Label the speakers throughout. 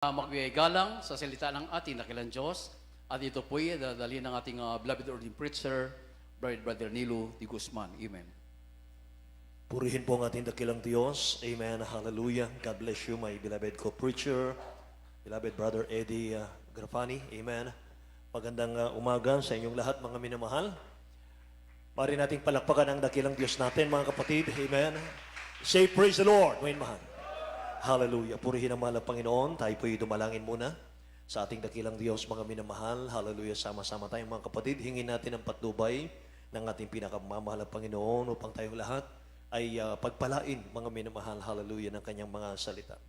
Speaker 1: Magbigay galang sa salita ng ating dakilang Diyos. At ito po'y dadalhin ng ating beloved ordained preacher, Brother Nilo de Guzman. Amen.
Speaker 2: Purihin po ang ating dakilang Diyos. Amen. Hallelujah. God bless you, my beloved co-preacher, beloved Brother Eddie Grafani. Amen. Magandang umaga sa inyong lahat, mga minamahal. Mari nating palakpakan ang dakilang Diyos natin, mga kapatid. Amen. Say praise the Lord, mga mahal. Hallelujah. Purihin ang mahal ng Panginoon. Tayo po'y dumalangin muna sa ating dakilang Diyos, mga minamahal. Hallelujah. Sama-sama tayong mga kapatid. Hingin natin ang patnubay ng ating pinakamamahal ng Panginoon upang tayong lahat ay pagpalain, mga minamahal. Hallelujah, ng kanyang mga salita.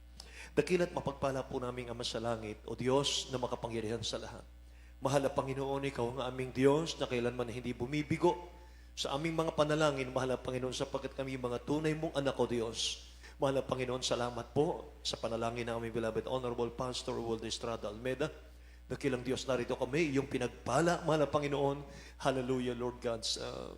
Speaker 2: Dakila't mapagpala po naming Ama sa langit, o Diyos na makapangyarihan sa lahat. Mahal na Panginoon, ikaw ang aming Diyos na kailanman hindi bumibigo sa aming mga panalangin. Mahal na Panginoon, sapagkat kami mga tunay mong anak, o Diyos. Mahal na Panginoon, salamat po sa panalangin ng aming beloved Honorable Pastor Waldo Estrada Almeda. Dakilang Diyos, narito kami, yung pinagpala, mahal na Panginoon. Hallelujah, Lord God,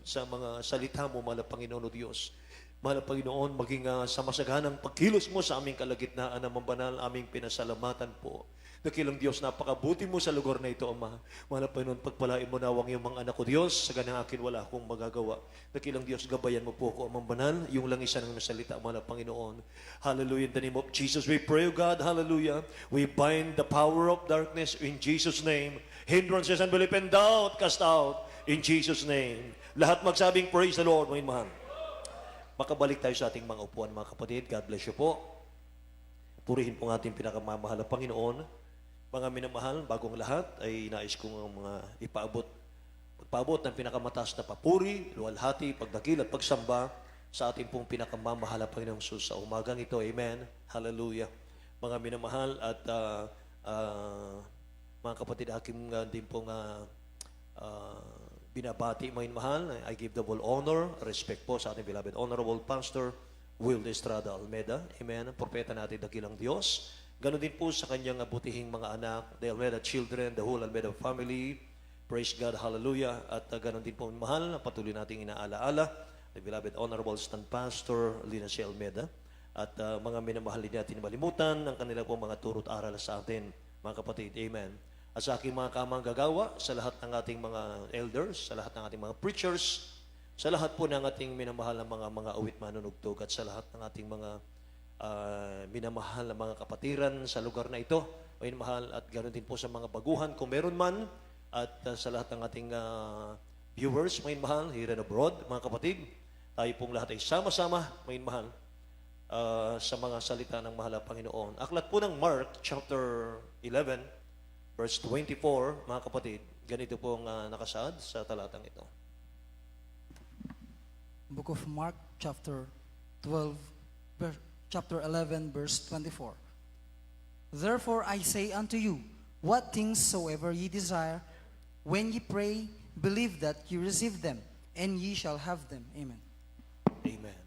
Speaker 2: sa mga salita mo, mahal na Panginoon, o Diyos. Mahal na Panginoon, maging sa masaganang pagkilos mo sa aming kalagitnaan ng mambanal, aming pinasalamatan po. Dakilang Diyos, napakabuti mo sa lugar na ito, Ama. Mahal na Panginoon, pagpalain mo nawang yung mga anak ko, Diyos, sa ganang akin wala akong magagawa. Dakilang Diyos, gabayan mo po ako, Amang Banal, yung lang isa ng nasalita, mahal na Panginoon. Hallelujah, in the name of Jesus, we pray, God, hallelujah. We bind the power of darkness in Jesus' name. Hindrances, unbelief, and doubt, cast out in Jesus' name. Lahat magsabing, praise the Lord, mga mahal. Makabalik tayo sa ating mga upuan, mga kapatid. God bless you po. Purihin po ang ating pinakamamahal na Panginoon. Mga minamahal, bagong lahat ay nais kong mga pagpaabot ng pinakamataas na papuri, luwalhati, pagdakil at pagsamba sa ating pong pinakamamahal na Panginoong Jesus sa umagang ito. Amen. Hallelujah. Mga minamahal at mga kapatid, aking din pong binabati, mga minamahal. I give double honor, respect po sa ating beloved Honorable Pastor Wildo Estrada Almeda. Amen. Propeta natin, dakilang Diyos. Ganon din po sa kanyang butihing mga anak, the Almeda children, the whole Almeda family. Praise God, hallelujah. At ganon din po, mahal, patuloy nating inaalaala, the beloved Honorable Stand Pastor Lina C. Almeda. At mga minamahal din natin malimutan ang kanila po mga turot aral sa atin, mga kapatid. Amen. At sa aking mga kamang gagawa, sa lahat ng ating mga elders, sa lahat ng ating mga preachers, sa lahat po ng ating minamahal na mga awit manunugtog, at sa lahat ng ating mga minamahal na mga kapatiran sa lugar na ito, minamahal, at ganoon din po sa mga baguhan kung meron man, at sa lahat ng ating viewers, minamahal, here and abroad, mga kapatid, tayo pong lahat ay sama-sama, minamahal, sa mga salita ng mahal na Panginoon. Aklat po ng Mark chapter 11 verse 24, mga kapatid, ganito po ang nakasaad sa talatang ito.
Speaker 3: Book of Mark chapter 11, verse 24. Therefore I say unto you, what things soever ye desire, when ye pray, believe that ye receive them, and ye shall have them. Amen.
Speaker 2: Amen.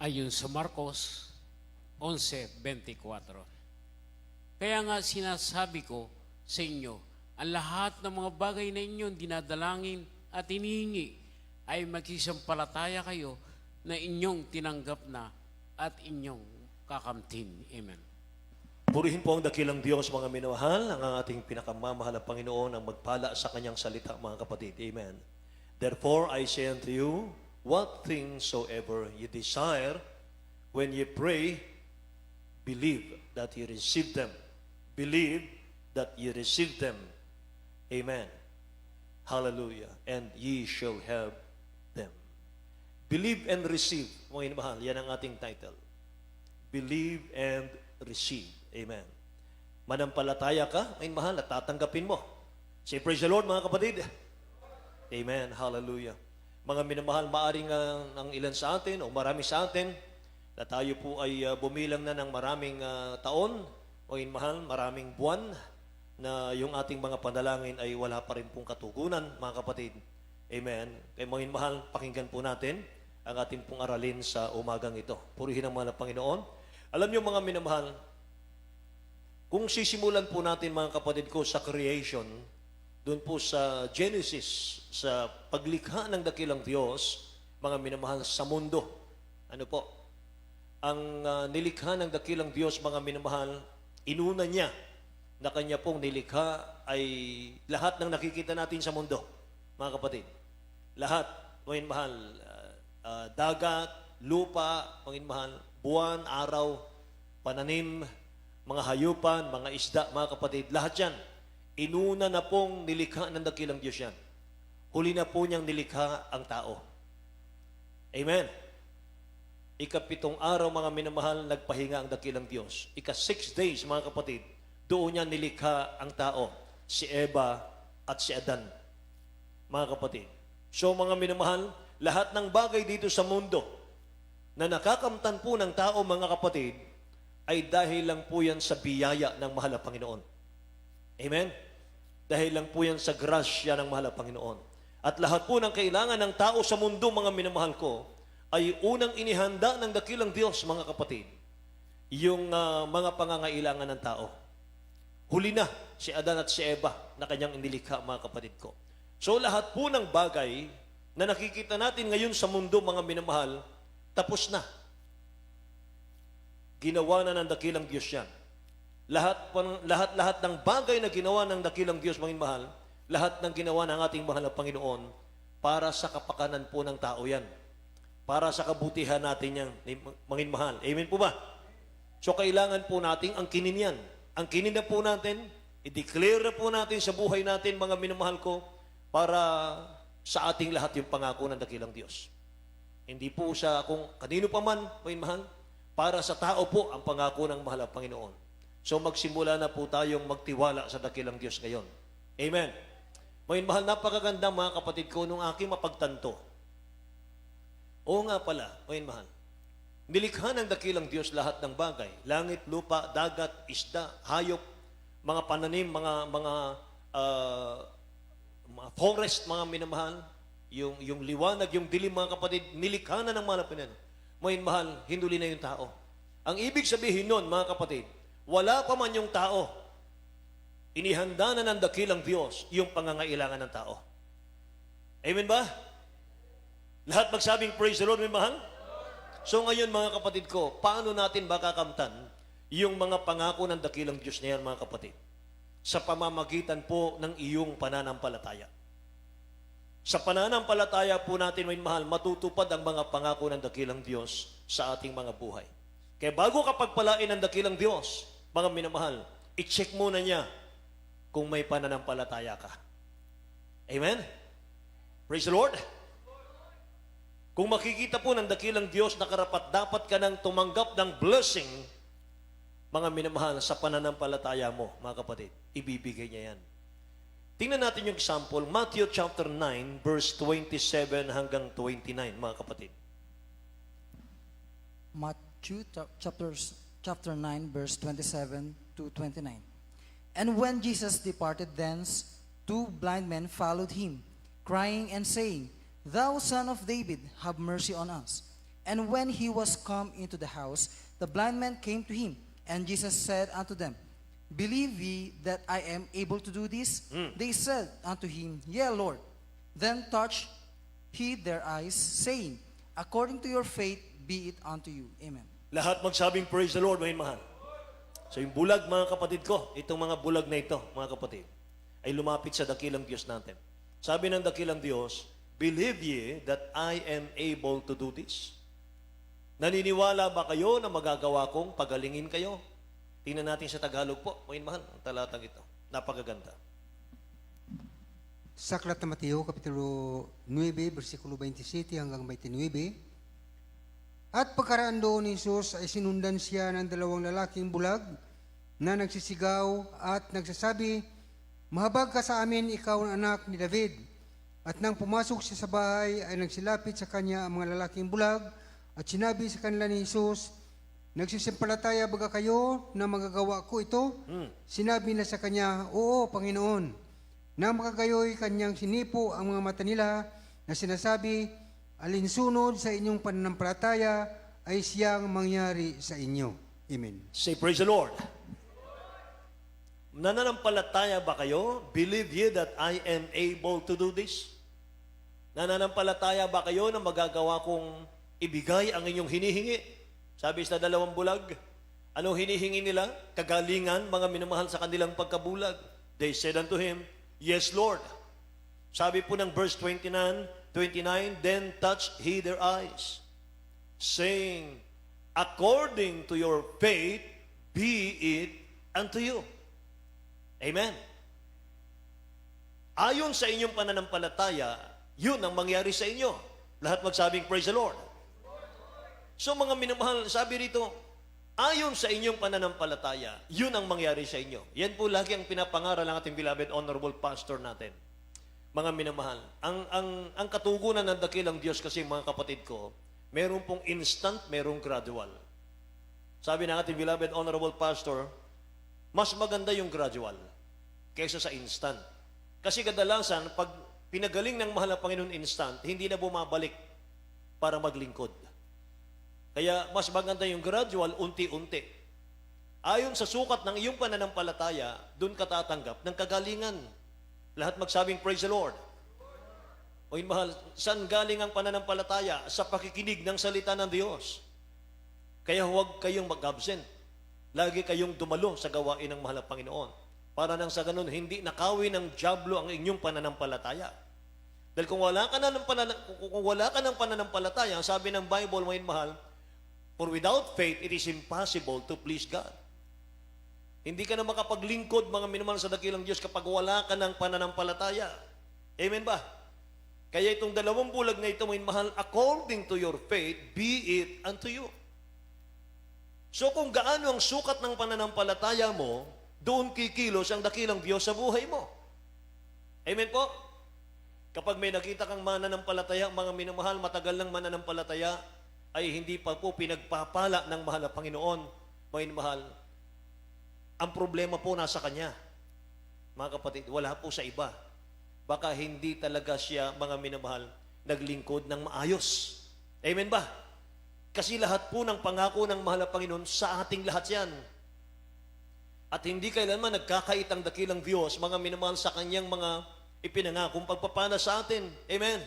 Speaker 4: Ayon sa Marcos 11:24. Kaya nga sinasabi ko sa inyo, ang lahat ng mga bagay na inyong dinadalangin at hinihingi ay magsisampalataya kayo na inyong tinanggap na at inyong kakamtin. Amen.
Speaker 2: Purihin po ang dakilang Diyos, mga minamahal, ang ating pinakamamahal na Panginoon ang magpala sa kanyang salita, mga kapatid. Amen. Therefore, I say unto you, what things soever ye desire, when ye pray, believe that ye receive them. Believe that ye receive them. Amen. Hallelujah. And ye shall have them. Believe and receive, mga minamahal, yan ang ating title. Believe and receive. Amen. Manampalataya ka, mga minamahal, at tatanggapin mo. Say praise the Lord, mga kapatid. Amen. Hallelujah. Mga minamahal, maaring ang ilan sa atin o marami sa atin na tayo po ay bumilang na ng maraming taon, mga minamahal, maraming buwan na yung ating mga panalangin ay wala pa rin pong katugunan, mga kapatid. Amen. Kaya mga minamahal, pakinggan po natin ang ating pong aralin sa umagang ito. Purihin ang mga Panginoon. Alam niyo, mga minamahal, kung sisimulan po natin, mga kapatid ko, sa creation, doon po sa Genesis, sa paglikha ng dakilang Diyos, mga minamahal, sa mundo. Ano po? ang nilikha ng dakilang Diyos, mga minamahal, inuna niya na kanya pong nilikha ay lahat ng nakikita natin sa mundo, mga kapatid. Lahat, mga minamahal, dagat, lupa, mga minamahal, buwan, araw, pananim, mga hayupan, mga isda, mga kapatid, lahat yan, inuna na pong nilikha ng dakilang Diyos yan. Huli na po niyang nilikha ang tao. Amen. Ika-7 araw, mga minamahal, nagpahinga ang dakilang Diyos. Ika-6 days, mga kapatid, doon niya nilikha ang tao, si Eva at si Adan, mga kapatid. So, mga minamahal, lahat ng bagay dito sa mundo na nakakamtan po ng tao, mga kapatid, ay dahil lang po yan sa biyaya ng mahal na Panginoon. Amen? Dahil lang po yan sa grasya ng mahal na Panginoon. At lahat po ng kailangan ng tao sa mundo, mga minamahal ko, ay unang inihanda ng dakilang Diyos, mga kapatid, yung mga pangangailangan ng tao. Huli na si Adan at si Eva na kanyang inilikha, mga kapatid ko. So lahat po ng bagay na nakikita natin ngayon sa mundo, mga minamahal, tapos na. Ginawa na ng dakilang Diyos yan. Lahat ng bagay na ginawa ng dakilang Diyos, mga minamahal, lahat ng ginawa ng ating mahal na Panginoon para sa kapakanan po ng tao yan. Para sa kabutihan natin yan, mga mahal. Amen po ba? So kailangan po natin ang kinin yan. Ang kinin na po natin, i-declare na po natin sa buhay natin, mga minamahal ko, para sa ating lahat yung pangako ng dakilang Diyos. Hindi po sa kung kanino pa man, mga mahal, para sa tao po ang pangako ng mahal na Panginoon. So magsimula na po tayong magtiwala sa dakilang Diyos ngayon. Amen. Mga mahal, napakaganda, mga kapatid ko, nung aking mapagtanto. Oo nga pala, mga mahal. Nilikha ng dakilang Diyos lahat ng bagay. Langit, lupa, dagat, isda, hayop, mga pananim, mga forest, mga minamahal, yung liwanag, yung dilim, mga kapatid, nilikha na ng mga Panginoon. Mga mahal, hinduli na yung tao. Ang ibig sabihin nun, mga kapatid, wala pa man yung tao, inihanda na ng dakilang Diyos yung pangangailangan ng tao. Amen ba? Lahat magsabing praise the Lord, may mahal? So ngayon, mga kapatid ko, paano natin makakamtan yung mga pangako ng dakilang Diyos na yan, mga kapatid? Sa pamamagitan po ng iyong pananampalataya. Sa pananampalataya po natin, may mahal, matutupad ang mga pangako ng dakilang Diyos sa ating mga buhay. Kaya bago ka pagpalain ng dakilang Diyos, mga minamahal, i-check muna niya kung may pananampalataya ka. Amen? Praise the Lord! Kung makikita po ng dakilang Diyos na karapat-dapat ka nang tumanggap ng blessing, mga minamahal, sa pananampalataya mo, mga kapatid, ibibigay niya yan. Tingnan natin yung example, Matthew chapter 9, verse 27 hanggang 29, mga kapatid.
Speaker 3: Matthew chapter 9, verse 27 to 29. And when Jesus departed thence, 2 blind men followed him, crying and saying, Thou son of David, have mercy on us. And when he was come into the house, the blind men came to him, and Jesus said unto them, Believe ye that I am able to do this? They said unto him, Yea, Lord. Then touched he their eyes, saying, According to your faith be it unto you. Amen.
Speaker 2: Lahat magsabing praise the Lord, mga mahal. So yung bulag, mga kapatid ko, itong mga bulag na ito, mga kapatid, ay lumapit sa dakilang Diyos natin. Sabi ng dakilang Diyos, Believe ye that I am able to do this? Naniniwala ba kayo na magagawa kong pagalingin kayo? Tingnan natin sa Tagalog po, mga mahal, ang talatang ito. Napakaganda.
Speaker 5: Sa aklat ng Mateo, Kapitulo 9, versikulo 27 hanggang 29. At pagkaraan doon ni Jesus ay sinundan siya ng 2 lalaking bulag na nagsisigaw at nagsasabi, Mahabag ka sa amin, ikaw ang anak ni David. At nang pumasok siya sa bahay ay nagsilapit sa kanya ang mga lalaking bulag at sinabi sa kanila ni Jesus, Nagsisimpalataya baga kayo na magagawa ko ito? Sinabi na sa kanya, Oo, Panginoon. Na makagayoy kanyang sinipo ang mga mata nila na sinasabi, Alinsunod sa inyong pananampalataya ay siyang mangyari sa inyo. Amen.
Speaker 2: Say praise the Lord. Nananampalataya ba kayo? Believe ye that I am able to do this? Nananampalataya ba kayo na magagawa kong ibigay ang inyong hinihingi? Sabi sa dalawang bulag, ano hinihingi nila? Kagalingan, mga minamahal sa kanilang pagkabulag. They said unto him, Yes, Lord. Sabi po ng verse 29, then touched he their eyes, saying, According to your faith, be it unto you. Amen. Ayon sa inyong pananampalataya, yun ang mangyari sa inyo. Lahat magsabing, Praise the Lord. So mga minamahal, sabi rito, ayon sa inyong pananampalataya, yun ang mangyari sa inyo. Yan po lagi ang pinapangaral ng ating beloved honorable pastor natin. Mga minamahal, ang katugunan ng dakilang Diyos kasi mga kapatid ko, meron pong instant, merong gradual. Sabi ng ating beloved honorable pastor, mas maganda yung gradual kaysa sa instant. Kasi kadalasan, pag pinagaling ng mahal na Panginoon instant, hindi na bumabalik para maglingkod. Kaya mas maganda yung gradual, unti-unti. Ayon sa sukat ng iyong pananampalataya, doon ka tatanggap ng kagalingan. Lahat magsabing, Praise the Lord. O yun, mahal, saan galing ang pananampalataya? Sa pakikinig ng salita ng Diyos. Kaya huwag kayong mag-absent. Lagi kayong dumalo sa gawain ng mahal na Panginoon. Para nang sa ganun, hindi nakawin ng dyablo ang inyong pananampalataya. Dahil kung wala ka ng pananampalataya, ang sabi ng Bible, mga mahal, for without faith, it is impossible to please God. Hindi ka na makapaglingkod, mga minamahal sa dakilang Diyos, kapag wala ka ng pananampalataya. Amen ba? Kaya itong dalawang bulag na ito, mga mahal, according to your faith, be it unto you. So kung gaano ang sukat ng pananampalataya mo, doon kikilos ang dakilang Diyos sa buhay mo. Amen po? Kapag may nakita kang mananampalataya, mga minamahal, matagal ng mananampalataya, ay hindi pa po pinagpapala ng mahal na Panginoon, mga mahal, ang problema po nasa Kanya. Mga kapatid, wala po sa iba. Baka hindi talaga siya, mga minamahal, naglingkod ng maayos. Amen ba? Kasi lahat po ng pangako ng mahal na Panginoon, sa ating lahat yan. At hindi kailanman nagkakait ang dakilang Diyos, mga minamahal sa Kanyang mga ipinangakong pagpapana sa atin. Amen.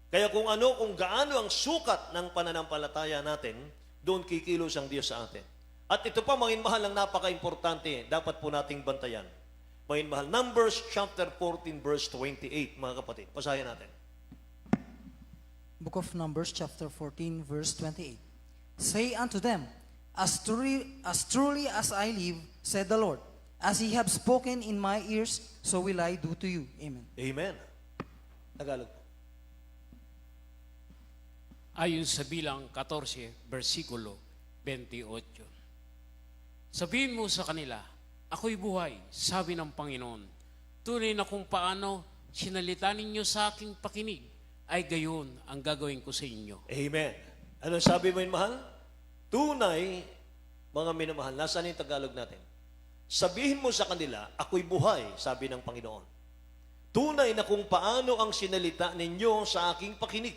Speaker 2: Kaya kung gaano ang sukat ng pananampalataya natin, doon kikilos ang Diyos sa atin. At ito pa, mga mahal, ang napaka-importante, dapat po nating bantayan. Mga mahal, Numbers chapter 14, verse 28, mga kapatid. Basahin natin.
Speaker 3: Book of Numbers, chapter 14, verse 28. Say unto them, As truly as I live, said the Lord, as ye have spoken in my ears, so will I do to you. Amen.
Speaker 2: Amen. Tagalog.
Speaker 4: Ayon sa bilang 14, versikulo 28. Sabihin mo sa kanila, ako'y buhay, sabi ng Panginoon. Tunay na kung paano sinalita ninyo sa aking pakinig, ay gayon ang gagawin ko sa inyo.
Speaker 2: Amen. Ano sabi mo yun, mahal? Tunay, mga minamahal, nasaan yung Tagalog natin? Sabihin mo sa kanila, ako'y buhay, sabi ng Panginoon. Tunay na kung paano ang sinalita ninyo sa aking pakinig.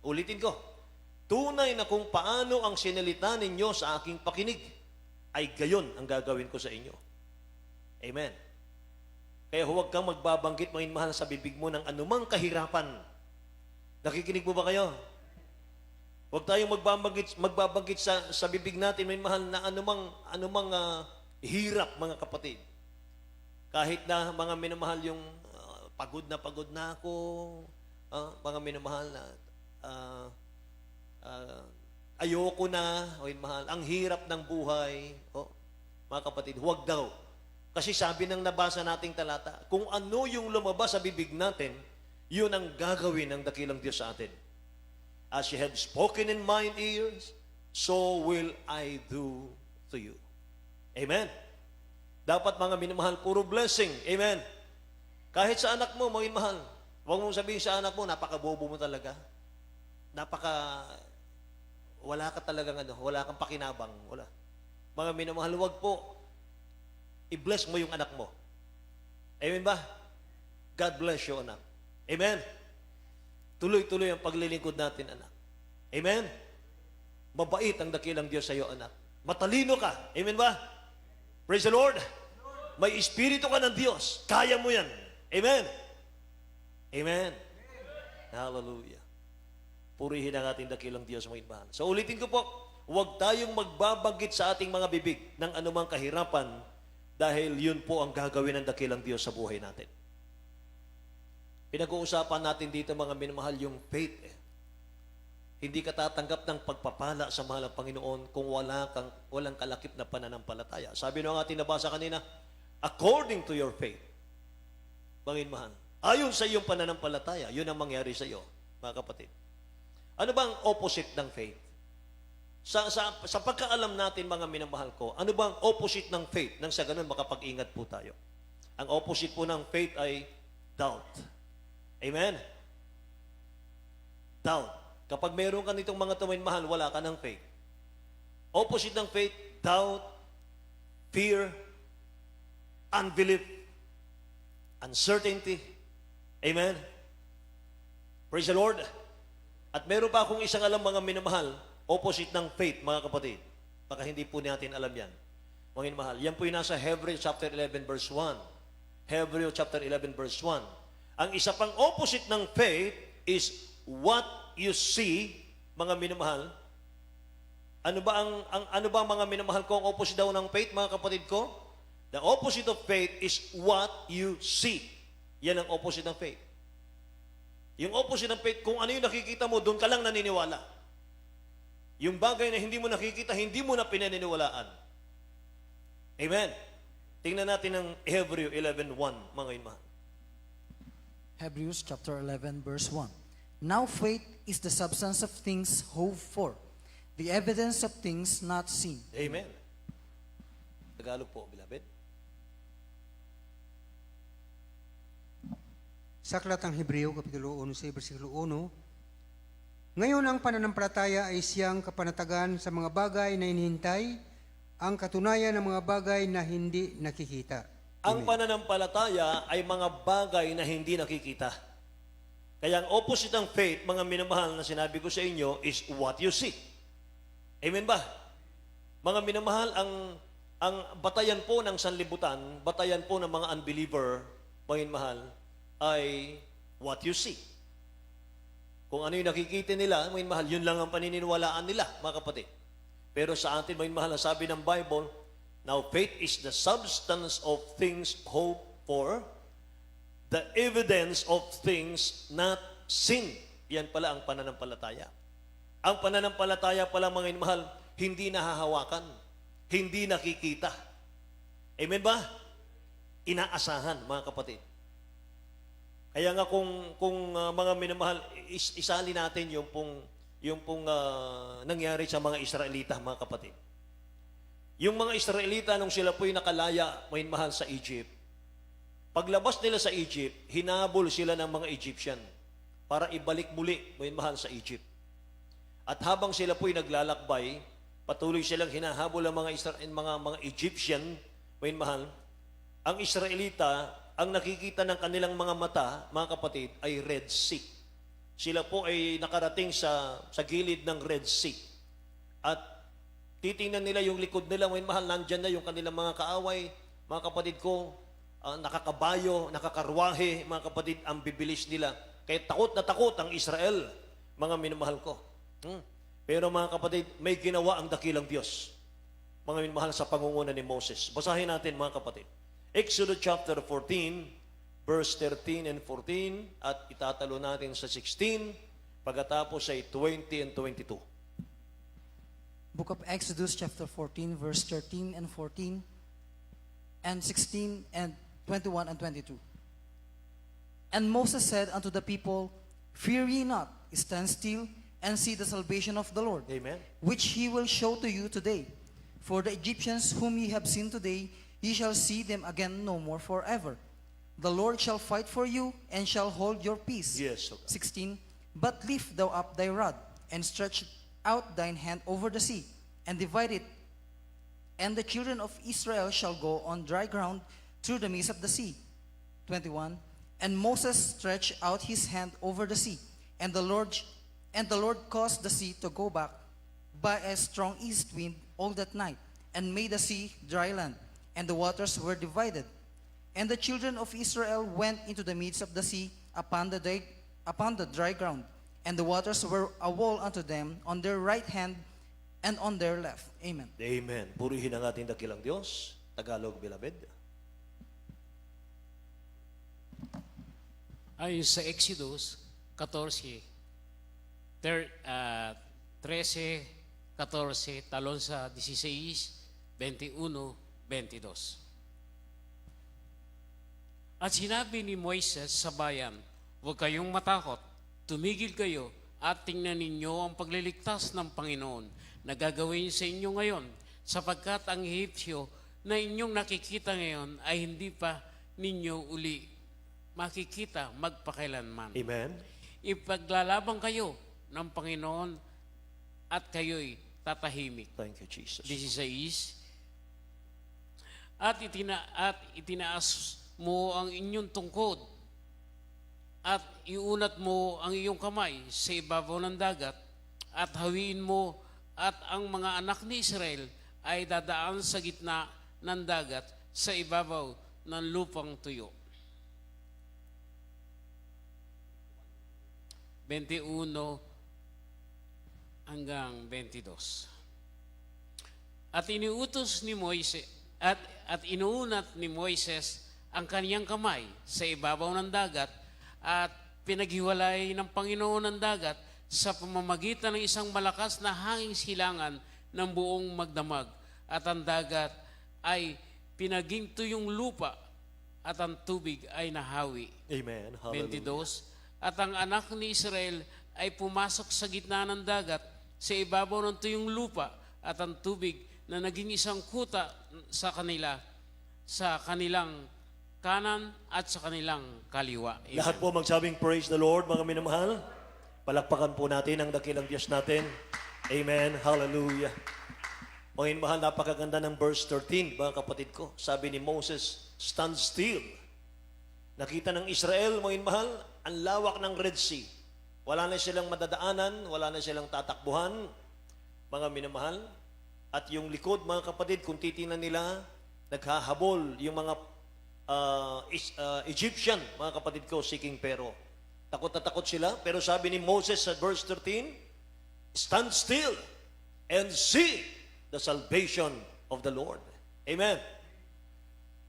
Speaker 2: Ulitin ko. Tunay na kung paano ang sinalita ninyo sa aking pakinig, ay gayon ang gagawin ko sa inyo. Amen. Kaya huwag kang magbabanggit, mga mahal, sa bibig mo ng anumang kahirapan. Nakikinig mo ba kayo? Huwag tayong magbabanggit sa bibig natin, mga mahal, na anumang hirap, mga kapatid. Kahit na mga minamahal yung pagod na ako, mga minamahal na ayoko na, o mahal, ang hirap ng buhay. Mga kapatid, huwag daw. Kasi sabi ng nabasa nating talata, kung ano yung lumabas sa bibig natin, yun ang gagawin ng dakilang Diyos sa atin. As you have spoken in mine ears, so will I do to you. Amen. Dapat, mga minamahal, puro blessing. Amen. Kahit sa anak mo, mga minamahal, huwag mong sabihin sa anak mo, napakabobo mo talaga. Wala ka talagang wala kang pakinabang. Wala. Mga minamahal, huwag po. I-bless mo yung anak mo. Amen ba? God bless you, anak. Amen. Tuloy-tuloy ang paglilingkod natin, anak. Amen. Mabait ang dakilang Diyos sa iyo, anak. Matalino ka. Amen ba? Praise the Lord. May espiritu ka ng Diyos. Kaya mo yan. Amen. Amen. Hallelujah. Purihin ang ating dakilang Diyos, mga ibahan. So ulitin ko po, huwag tayong magbabanggit sa ating mga bibig ng anumang kahirapan dahil yun po ang gagawin ng dakilang Diyos sa buhay natin. Pinag-uusapan natin dito mga minamahal yung faith. Hindi ka tatanggap ng pagpapala sa mahal ng Panginoon kung walang kalakip na pananampalataya. Sabi nung ating nabasa kanina, according to your faith. Bangin mahal. Ayon sa iyong pananampalataya, yun ang mangyari sa iyo, mga kapatid. Ano bang opposite ng faith? Sa pagkaalam natin, mga minamahal ko, ano bang opposite ng faith? Nang sa ganun, makapag-ingat po tayo. Ang opposite po ng faith ay doubt. Amen? Doubt. Kapag meron ka nitong mga tumayin mahal, wala ka ng faith. Opposite ng faith, doubt, fear, unbelief, uncertainty. Amen? Praise the Lord. At meron pa akong isang alam mga minamahal, opposite ng faith, mga kapatid. Baka hindi po natin alam yan. Mga minamahal. Yan po yung nasa Hebrews chapter 11 verse 1. Hebrews chapter 11 verse 1. Ang isa pang opposite ng faith is what you see, mga minamahal. Ano ba ang mga minamahal ko ang opposite daw ng faith, mga kapatid ko? The opposite of faith is what you see. Yan ang opposite ng faith. Yung opposite ng faith, kung ano yung nakikita mo, doon ka lang naniniwala. Yung bagay na hindi mo nakikita, hindi mo na pinaniniwalaan. Amen. Tingnan natin ang Hebrews 11:1, mga inmahal.
Speaker 3: Hebrews chapter 11 verse 1. Now faith is the substance of things hoped for, the evidence of things not seen.
Speaker 2: Amen. Tagalog po, beloved.
Speaker 5: Sa aklatang Hebreo, Kapitulo 11, versikulo 1, ngayon ang pananampalataya ay siyang kapanatagan sa mga bagay na inihintay, ang katunayan ng mga bagay na hindi nakikita.
Speaker 2: Ang pananampalataya ay mga bagay na hindi nakikita. Kaya ang opposite ng faith, mga minamahal na sinabi ko sa inyo, is what you see. Amen ba? Mga minamahal, ang batayan po ng sanlibutan, batayan po ng mga unbeliever, mga minamahal, ay what you see. Kung ano yung nakikita nila, mga minamahal, yun lang ang paniniwalaan nila, mga kapatid. Pero sa atin, mga minamahal, sabi ng Bible, now faith is the substance of things hoped for, the evidence of things not seen. Yan pala ang pananampalataya. Ang pananampalataya pala, mga minamahal, hindi nahahawakan, hindi nakikita. Amen ba? Inaasahan, mga kapatid. Kaya nga kung mga minamahal, isali natin yung pong nangyari sa mga Israelita, mga kapatid. Yung mga Israelita, nung sila po'y nakalaya, mahal sa Egypt, paglabas nila sa Egypt, hinabol sila ng mga Egyptian para ibalik muli, mahal sa Egypt. At habang sila po'y naglalakbay, patuloy silang hinahabol ng mga Egyptian, mahal, ang Israelita, ang nakikita ng kanilang mga mata, mga kapatid, ay Red Sea. Sila po ay nakarating sa gilid ng Red Sea. At titingnan nila yung likod nila, mahal, nandyan na yung kanilang mga kaaway, mga kapatid ko, nakakabayo, nakakarwahe, mga kapatid, ang bibilis nila. Kaya takot na takot ang Israel, mga minamahal ko. Pero mga kapatid, may ginawa ang dakilang Diyos, mga minamahal, sa pangunguna ni Moses. Basahin natin, mga kapatid. Exodus chapter 14, verse 13 and 14, at itatalo natin sa 16, pagkatapos ay 20 and 22.
Speaker 3: Book of Exodus chapter 14 verse 13 and 14 and 16 and 21 and 22. And Moses said unto the people, fear ye not, stand still and see the salvation of the Lord,
Speaker 2: Amen.
Speaker 3: which he will show to you today. For the Egyptians whom ye have seen today, ye shall see them again no more forever. The Lord shall fight for you and shall hold your peace.
Speaker 2: Yes, okay.
Speaker 3: 16. But lift thou up thy rod and stretch out thine hand over the sea and divide it, and the children of Israel shall go on dry ground through the midst of the sea. 21. And Moses stretched out his hand over the sea, and the Lord caused the sea to go back by a strong east wind all that night, and made the sea dry land, and the waters were divided. And the children of Israel went into the midst of the sea upon the dry ground, and the waters were a wall unto them on their right hand and on their left. Amen.
Speaker 2: Amen. Purihin ang ating dakilang Diyos. Tagalog, beloved.
Speaker 4: Ayon sa Exodus 14, 13, 14, talon sa 16, 21, 22. At sinabi ni Moises sa bayan, huwag kayong matakot, tumigil kayo at tingnan ninyo ang pagliligtas ng Panginoon na gagawin sa inyo ngayon, sapagkat ang Ehipsyo na inyong nakikita ngayon ay hindi pa ninyo uli makikita magpakailanman.
Speaker 2: Amen.
Speaker 4: Ipaglalabang kayo ng Panginoon at kayo'y tatahimik.
Speaker 2: Thank you, Jesus.
Speaker 4: 16. At itinaas mo ang inyong tungkod at iunat mo ang iyong kamay sa ibabaw ng dagat at hawiin mo at ang mga anak ni Israel ay dadaan sa gitna ng dagat sa ibabaw ng lupang tuyo. 21 hanggang 22. At iniutos ni Moises at inuunat ni Moises ang kaniyang kamay sa ibabaw ng dagat at pinaghiwalay ng Panginoon ng dagat sa pamamagitan ng isang malakas na hanging silangan ng buong magdamag. At ang dagat ay pinaginto yung lupa at ang tubig ay nahawi.
Speaker 2: Amen. Hallelujah.
Speaker 4: 22. At ang anak ni Israel ay pumasok sa gitna ng dagat sa ibabaw ng tuyong lupa at ang tubig na naging isang kuta sa kanilang kanan at sa kanilang kaliwa. Amen.
Speaker 2: Lahat po magsabing praise the Lord, mga minamahal. Palakpakan po natin ang dakilang Diyos natin. Amen. Hallelujah. Mga minamahal, napakaganda ng verse 13, mga kapatid ko. Sabi ni Moses, stand still. Nakita ng Israel, mga minamahal, ang lawak ng Red Sea. Wala na silang madadaanan, wala na silang tatakbuhan, mga minamahal. At yung likod, mga kapatid, kung titingnan nila, naghahabol yung mga Egyptian, mga kapatid ko, seeking Pharaoh. Takot na takot sila, pero sabi ni Moses sa verse 13, stand still and see the salvation of the Lord. Amen.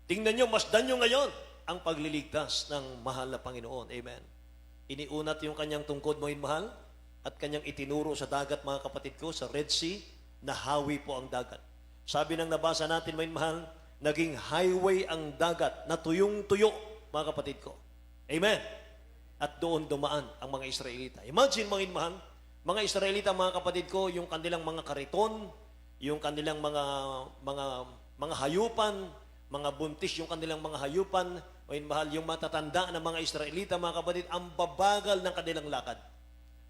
Speaker 2: Tingnan nyo, masdan nyo ngayon ang pagliligtas ng mahal na Panginoon. Amen. Iniunat yung kanyang tungkod, mga mahal, at kanyang itinuro sa dagat, mga kapatid ko, sa Red Sea, nahawi po ang dagat. Sabi ng nabasa natin, mga mahal, naging highway ang dagat na tuyong-tuyo, mga kapatid ko. Amen. At doon dumaan ang mga Israelita. Imagine, mga Israelita, mga kapatid ko, yung kanilang mga kariton, yung kanilang mga hayupan, mga buntis yung kanilang mga hayupan, mahal, yung matatanda ng mga Israelita, mga kapatid, ang babagal ng kanilang lakad.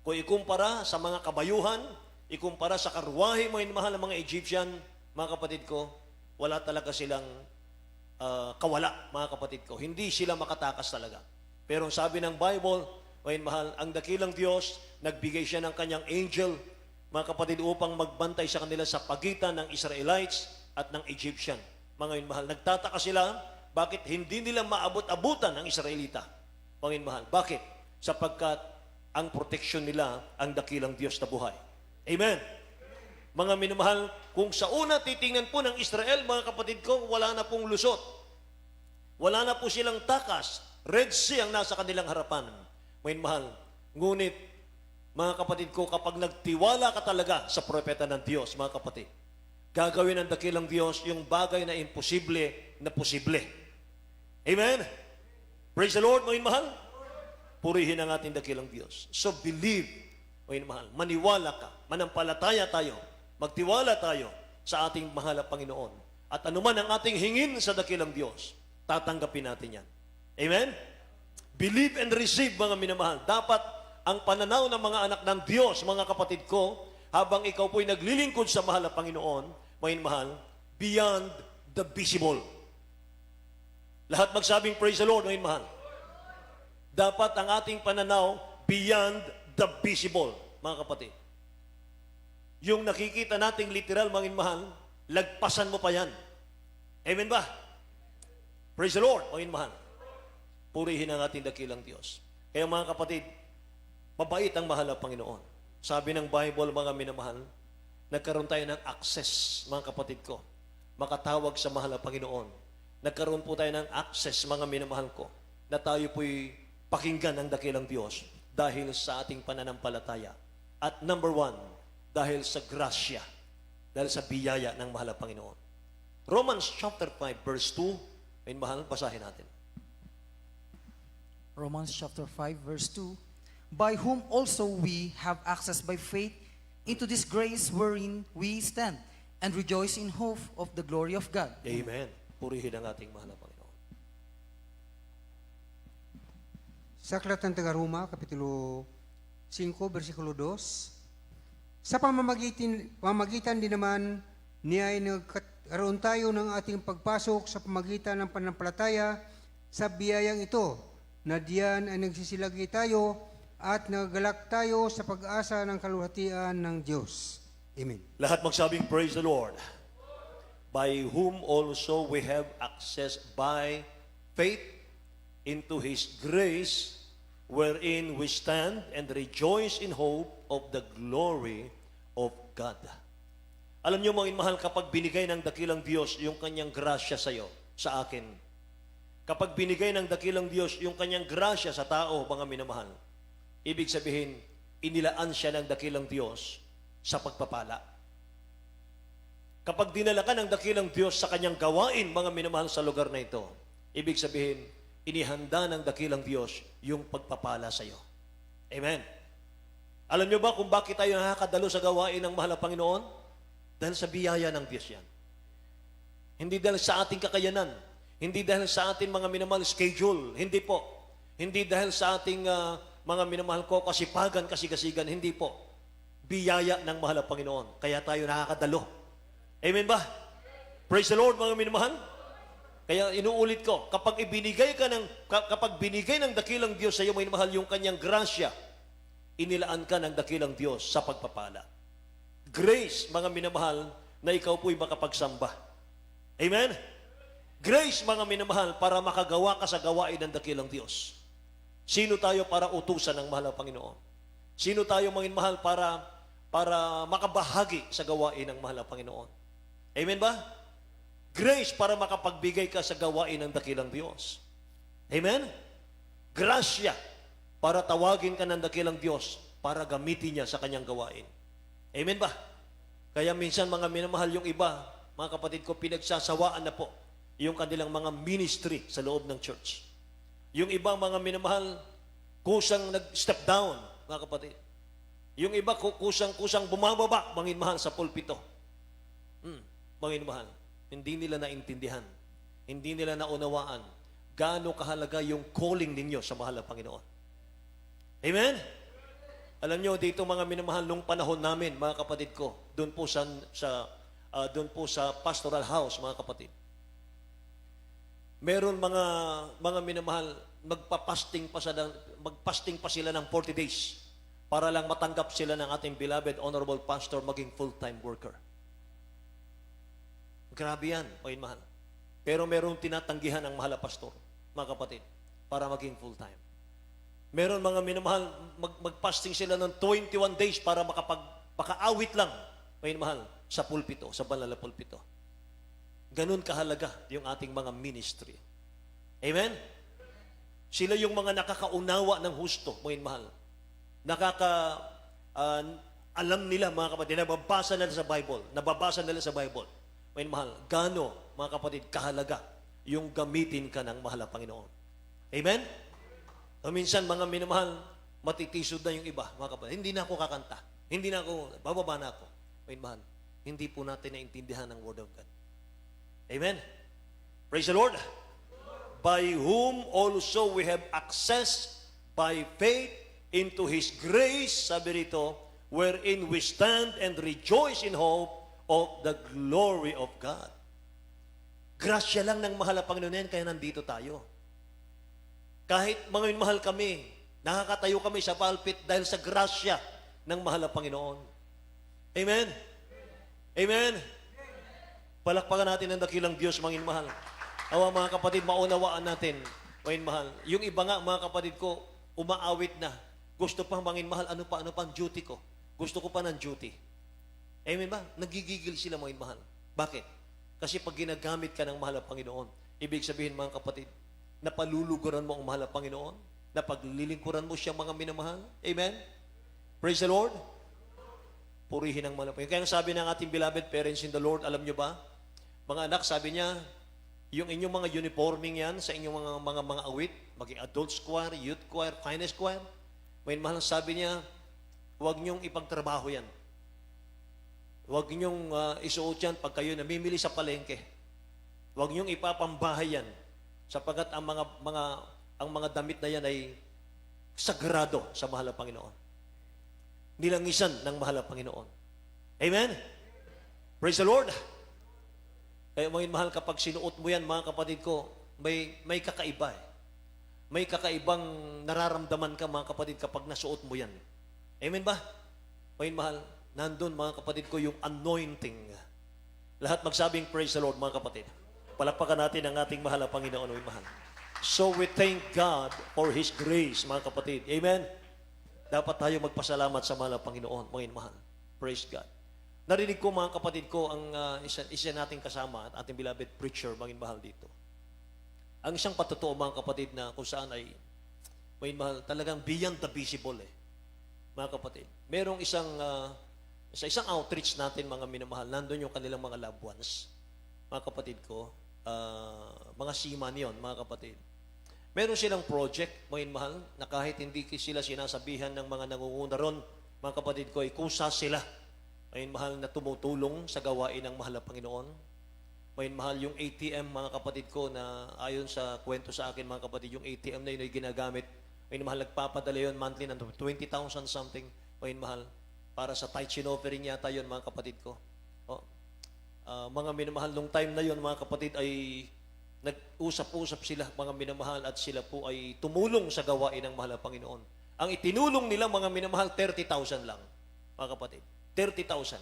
Speaker 2: Kung ikumpara sa mga kabayuhan, ikumpara sa karwahe, mahal ng mga Egyptian, mga kapatid ko, wala talaga silang kawala, mga kapatid ko. Hindi sila makatakas talaga. Pero sabi ng Bible, mahal, ang dakilang Diyos, nagbigay siya ng kanyang angel, mga kapatid, upang magbantay sa kanila sa pagitan ng Israelites at ng Egyptian. Mga mahal, nagtataka sila, bakit hindi nila maabot-abutan ang Israelita? Mga mahal, bakit? Sapagkat ang proteksyon nila ang dakilang Diyos na buhay. Amen. Mga minamahal, kung sa una titingnan po ng Israel, mga kapatid ko, wala na pong lusot. Wala na po silang takas. Red Sea ang nasa kanilang harapan. Mga mahal, ngunit, mga kapatid ko, kapag nagtiwala ka talaga sa propeta ng Diyos, mga kapatid, gagawin ng dakilang Diyos yung bagay na imposible na posible. Amen? Praise the Lord, mga mahal. Purihin ang ating dakilang Diyos. So believe, mga mahal. Maniwala ka. Manampalataya tayo. Magtiwala tayo sa ating mahal na Panginoon. At anuman ang ating hingin sa dakilang Diyos, tatanggapin natin yan. Amen? Believe and receive, mga minamahal. Dapat ang pananaw ng mga anak ng Diyos, mga kapatid ko, habang ikaw po'y naglilingkod sa mahal na Panginoon, mga mahal, beyond the visible. Lahat magsabing praise the Lord, mga mahal. Dapat ang ating pananaw beyond the visible, mga kapatid. Yung nakikita nating literal, mga mahal, lagpasan mo pa yan. Amen ba? Praise the Lord, mga mahal. Purihin ang ating dakilang Diyos. Kaya mga kapatid, mabait ang mahal na Panginoon. Sabi ng Bible, mga minamahal, Nagkaroon tayo ng access, mga kapatid ko, makatawag sa mahal na Panginoon. Nagkaroon po tayo ng access, mga minamahal ko, na tayo po'y pakinggan ng dakilang Diyos dahil sa ating pananampalataya. At number 1, dahil sa grasya, dahil sa biyaya ng mahal na Panginoon. Romans chapter 5, verse 2, may mahal, basahin natin.
Speaker 3: Romans chapter 5, verse 2. By whom also we have access by faith into this grace wherein we stand, and rejoice in hope of the glory of God.
Speaker 2: Amen. Purihin ang ating mahal na Panginoon.
Speaker 5: Sa Aklat ng Taga-Roma, Kapitulo 5, versikulo 2, sa pamamagitan din naman niya ay nagkaroon tayo ng ating pagpasok sa pamagitan ng pananampalataya sa biyayang ito, na diyan ay nagsisilagi tayo at nagagalak tayo sa pag-asa ng kaluwalhatian ng Diyos. Amen.
Speaker 2: Lahat magsabing, praise the Lord. By whom also we have access by faith into His grace, wherein we stand and rejoice in hope of the glory of God. Alam niyo, mga inmahal, kapag binigay ng dakilang Diyos yung kanyang grasya sa iyo, sa akin, kapag binigay ng dakilang Diyos yung kanyang grasya sa tao, mga minamahal, ibig sabihin, inilaan siya ng dakilang Diyos sa pagpapala. Kapag dinala ka ng dakilang Diyos sa kanyang gawain, mga minamahal, sa lugar na ito, ibig sabihin, inihanda ng dakilang Diyos yung pagpapala sa iyo. Amen. Alam niyo ba kung bakit tayo nakakadalo sa gawain ng mahal na Panginoon? Dahil sa biyaya ng Diyos yan. Hindi dahil sa ating kakayanan. Hindi dahil sa ating mga minamahal schedule. Hindi po. Hindi dahil sa ating mga minamahal ko kasipagan, kasigasigan. Hindi po. Biyaya ng mahal na Panginoon. Kaya tayo nakakadalo. Amen ba? Praise the Lord, mga minamahal. Kaya inuulit ko, kapag binigay ng dakilang Diyos sa iyo, mga minamahal, yung kanyang grasya, inilaan ka ng dakilang Diyos sa pagpapala. Grace, mga minamahal, na ikaw po'y makapagsamba. Amen? Grace, mga minamahal, para makagawa ka sa gawain ng dakilang Diyos. Sino tayo para utusan ng mahal na Panginoon? Sino tayo, mga minamahal, para makabahagi sa gawain ng mahal na Panginoon? Amen ba? Grace para makapagbigay ka sa gawain ng dakilang Diyos. Amen? Grasya para tawagin ka ng dakilang Diyos para gamitin niya sa kanyang gawain. Amen ba? Kaya minsan, mga minamahal, yung iba, mga kapatid ko, pinagsasawaan na po yung kanilang mga ministry sa loob ng church. Yung iba, mga minamahal, kusang nag-step down, mga kapatid. Yung iba, kusang bumababa, mga minamahal, sa pulpito. Mga minamahal, hindi nila naintindihan, hindi nila naunawaan gaano kahalaga yung calling ninyo sa mahal na Panginoon. Amen? Alam nyo, dito, mga minamahal, nung panahon namin, mga kapatid ko, doon po sa pastoral house, mga kapatid, meron mga minamahal, magpasting pa sila ng 40 days para lang matanggap sila ng ating beloved honorable pastor maging full-time worker. Grabe yan, mga mahal. Pero merong tinatanggihan ang mahal na pastor, mga kapatid, para maging full-time. Meron, mga minamahal, magpasting sila ng 21 days para makaawit lang, mga mahal, sa pulpito, sa banal na pulpito. Ganun kahalaga yung ating mga ministry. Amen? Sila yung mga nakakaunawa ng husto, mga mahal. Alam nila, mga kapatid, nababasa nila sa Bible, mga mahal, gaano, mga kapatid, kahalaga yung gamitin ka ng mahal na Panginoon. Amen? O minsan, mga minamahal, matitisod na yung iba, mga kapatid. Hindi na ako kakanta. Hindi na ako, bababa na ako. Mga mahal, hindi po natin naintindihan ang Word of God. Amen? Praise the Lord. By whom also we have access by faith into His grace, sabi rito, wherein we stand and rejoice in hope of the glory of God. Grasya lang ng mahal na Panginoon yan, kaya nandito tayo. Kahit mga minamahal kami, nakakatayo kami sa pulpit dahil sa grasya ng mahal na Panginoon. Amen? Amen? Palakpakan natin ang dakilang Diyos, mga minamahal. Awa, mga kapatid, maunawaan natin, mga minamahal. Yung iba nga, mga kapatid ko, umaawit na. Gusto pang, mga minamahal, ano pa ang duty ko? Gusto ko pa ng duty. Amen ba? Nagigigil sila mga mahal. Bakit? Kasi pag ginagamit ka ng mahal na Panginoon, ibig sabihin mga kapatid, napaluluguran mo ang mahal na Panginoon, napaglilingkuran mo siya mga minamahal. Amen? Praise the Lord. Purihin ang mahal na Panginoon. Kaya sabi ng ating beloved parents in the Lord, alam nyo ba? Mga anak, sabi niya, yung inyong mga uniforming yan sa inyong mga awit, maging adults choir, youth choir, finest choir, may mahal sabi niya, huwag niyong ipagtrabaho yan. Huwag niyong isuot yan pag kayo namimili sa palengke. Huwag niyong ipapambahay yan sapagat ang mga damit na yan ay sagrado sa mahal na Panginoon. Nilangisan ng mahal na Panginoon. Amen? Praise the Lord! Kaya mga mahal, kapag sinuot mo yan, mga kapatid ko, may kakaiba eh. May kakaibang nararamdaman ka, mga kapatid, kapag nasuot mo yan. Amen ba? Mga mahal, nandun, mga kapatid ko, yung anointing. Lahat magsabing praise the Lord, mga kapatid. Palakpakan natin ang ating mahal na Panginoon, mga mahal. So we thank God for His grace, mga kapatid. Amen? Dapat tayo magpasalamat sa mahal na Panginoon, mga mahal. Praise God. Narinig ko mga kapatid ko ang isa nating kasama at ating beloved preacher, mga mahal dito. Ang isang patotoo mga kapatid na kung saan ay mga mahal, talagang beyond the visible eh. Mga kapatid. Merong sa isang outreach natin mga minamahal, nandun yung kanilang mga loved ones. Mga kapatid ko, mga seaman yon mga kapatid. Meron silang project, mga mahal, na kahit hindi sila sinasabihan ng mga nangunguna ron, mga kapatid ko, ay kusa sila. Ngayon mahal na tumutulong sa gawain ng mahal na Panginoon. Ngayon mahal yung ATM mga kapatid ko na ayon sa kwento sa akin mga kapatid, yung ATM na yun ay ginagamit. Ngayon mahal nagpapadala yun monthly ng 20,000 something. Ngayon mahal para sa tithe offering yata yun mga kapatid ko. Mga minamahal nung time na yun mga kapatid ay nag-usap-usap sila mga minamahal at sila po ay tumulong sa gawain ng mahal na Panginoon. Ang itinulong nila mga minamahal 30,000 lang mga kapatid. 30,000.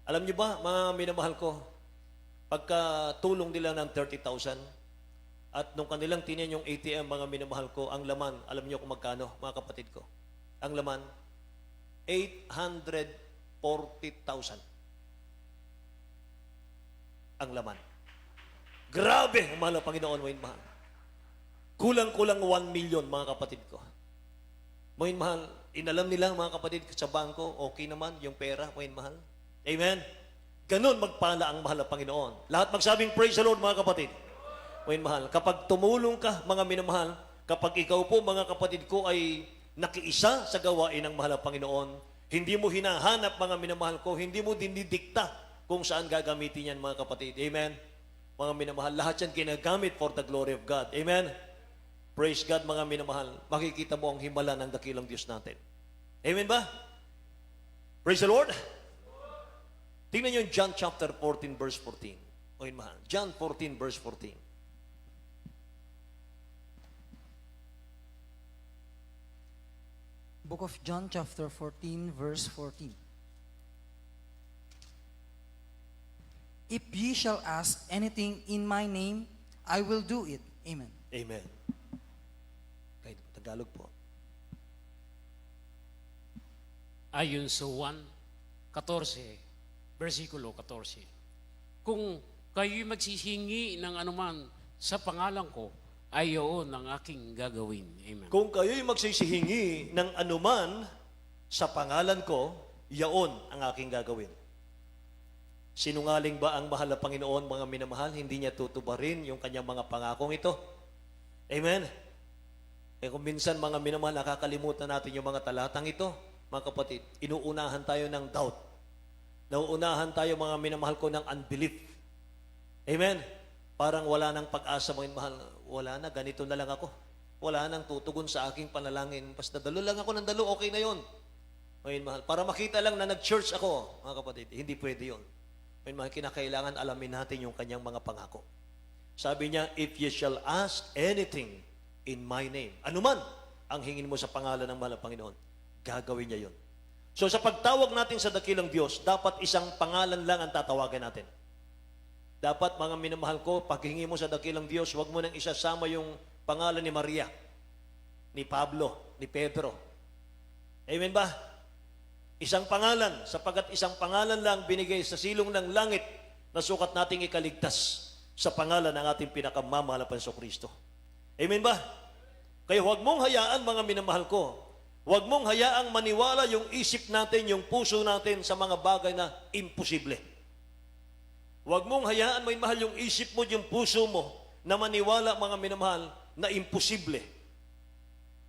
Speaker 2: Alam niyo ba, mga minamahal ko, pagka-tulong nila ng 30,000, at nung kanilang tinian yung ATM, mga minamahal ko, ang laman, alam niyo kung magkano, mga kapatid ko? Ang laman, 840,000. Ang laman. Grabe, ang mahal na Panginoon, mga mahal. Kulang-kulang 1 million, mga kapatid ko. Mga mahal, inalam nila mga kapatid sa bangko, okay naman yung pera, mga mahal. Amen? Ganon magpala ang mahal na Panginoon. Lahat magsabing praise the Lord mga kapatid. Mga mahal, kapag tumulong ka mga minamahal, kapag ikaw po mga kapatid ko ay nakiisa sa gawain ng mahal na Panginoon, hindi mo hinahanap mga minamahal ko, hindi mo dinidikta kung saan gagamitin yan mga kapatid. Amen? Mga minamahal, lahat yan ginagamit for the glory of God. Amen? Praise God mga minamahal. Makikita mo ang himala ng dakilang Diyos natin. Amen ba? Praise the Lord. Tingnan nyo John chapter 14 verse 14. Amen mahal. John 14 verse 14.
Speaker 3: Book of John chapter 14 verse 14. If ye shall ask anything in my name, I will do it. Amen.
Speaker 2: Amen. Kahit Tagalog po.
Speaker 4: Ayon sa 1:14, versikulo 14. Kung kayo'y magsisingi ng anuman sa pangalan ko, ay yun ang aking gagawin. Amen.
Speaker 2: Kung kayo'y magsisihingi ng anuman sa pangalan ko, yaon ang aking gagawin. Sinungaling ba ang mahal na Panginoon, mga minamahal? Hindi niya tutubarin yung kanyang mga pangakong ito. Amen? Eh kung minsan mga minamahal, nakakalimutan natin yung mga talatang ito, mga kapatid, inuunahan tayo ng doubt. Nauunahan tayo mga minamahal ko ng unbelief. Amen? Parang wala nang pag-asa, mga minamahal. Wala na, ganito na lang ako. Wala nang tutugon sa aking panalangin. Basta dalo lang ako ng dalo, okay na yon. Mga minamahal, para makita lang na nag-church ako, mga kapatid, hindi pwede yon. Mga minamahal, kinakailangan alamin natin yung kanyang mga pangako. Sabi niya, if ye shall ask anything in my name, anuman ang hingin mo sa pangalan ng mahal na Panginoon, gagawin niya yon. So sa pagtawag natin sa dakilang Diyos, dapat isang pangalan lang ang tatawagan natin. Dapat mga minamahal ko, paghingi mo sa dakilang Diyos, huwag mo nang isasama yung pangalan ni Maria, ni Pablo, ni Pedro. Amen ba? Isang pangalan, sapagat isang pangalan lang binigay sa silong ng langit na sukat nating ikaligtas sa pangalan ng ating pinakamamahal na Kristo. Amen ba? Kaya huwag mong hayaan, mga minamahal ko, huwag mong hayaang maniwala yung isip natin, yung puso natin sa mga bagay na imposible. Huwag mong hayaan, may mahal, yung isip mo, yung puso mo, na maniwala, mga minamahal, na imposible.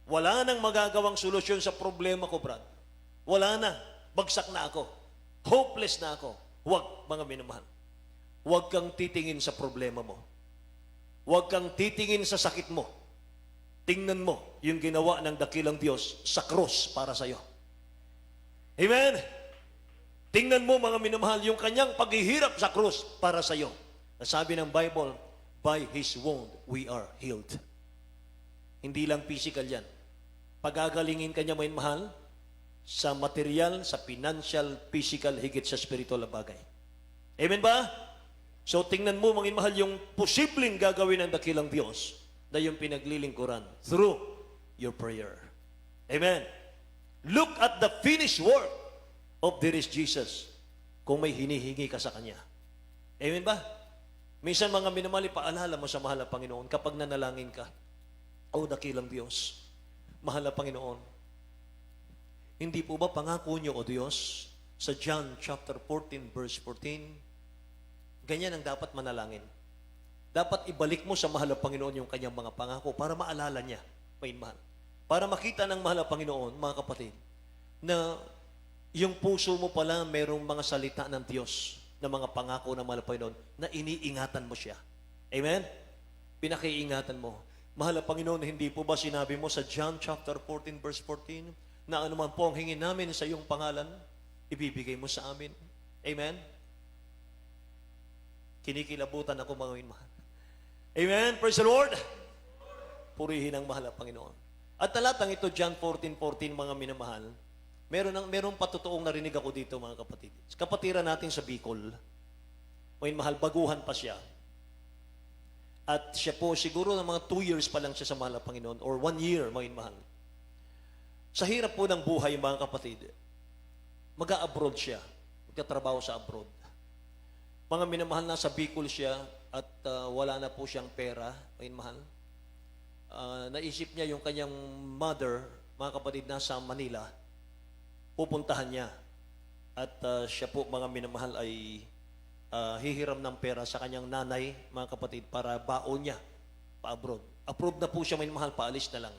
Speaker 2: Wala nang magagawang solusyon sa problema ko, Brad. Wala na. Bagsak na ako. Hopeless na ako. Huwag, mga minamahal. Huwag kang titingin sa problema mo. Huwag kang titingin sa sakit mo. Tingnan mo yung ginawa ng dakilang Diyos sa krus para sa iyo. Amen? Tingnan mo, mga minamahal, yung kanyang paghihirap sa krus para sa iyo. Nasabi ng Bible, by His wound we are healed. Hindi lang physical yan. Pagagalingin ka niya, mga mahal, sa material, sa financial, physical, higit sa spiritual na bagay. Amen ba? So tingnan mo, mga mahal, yung posibleng gagawin ng dakilang Diyos na yung pinaglilingkuran through your prayer. Amen. Look at the finished work of dear Jesus kung may hinihingi ka sa Kanya. Amen ba? Minsan, mga minamali, paalala mo sa mahal na Panginoon kapag nanalangin ka, O dakilang Diyos, mahal na Panginoon, hindi po ba pangako niyo, O Diyos, sa John chapter 14, verse 14, ganyan ang dapat manalangin. Dapat ibalik mo sa mahal na Panginoon yung kanyang mga pangako para maalala niya, mahal. Para makita ng mahal na Panginoon, mga kapatid, na yung puso mo pala mayroong mga salita ng Diyos na mga pangako ng mahal na Panginoon na iniingatan mo siya. Amen? Pinakiingatan mo. Mahal na Panginoon, hindi po ba sinabi mo sa John chapter 14, verse 14, na anuman po ang hingin namin sa iyong pangalan, ibibigay mo sa amin. Amen? Kinikilabutan ako, mga mahal. Amen? Praise the Lord! Purihin ang mahal na Panginoon. At talatang ito, John 14:14, mga minamahal, meron patutuong narinig ako dito, mga kapatid. Kapatiran natin sa Bicol, mga mahal, baguhan pa siya. At siya po, siguro ng mga 2 years pa lang siya sa mahal na Panginoon, or 1 year, mga mahal. Sa hirap po ng buhay, mga kapatid, mag-a-abroad siya. Magtatrabaho sa abroad. Mga minamahal, nasa Bicol siya at wala na po siyang pera, mga mahal. Naisip niya yung kanyang mother, mga kapatid, nasa Manila. Pupuntahan niya. At siya po, mga minamahal, ay hihiram ng pera sa kanyang nanay, mga kapatid, para baon niya pa-abroad. Approved na po siya, mga mahal, paalis na lang.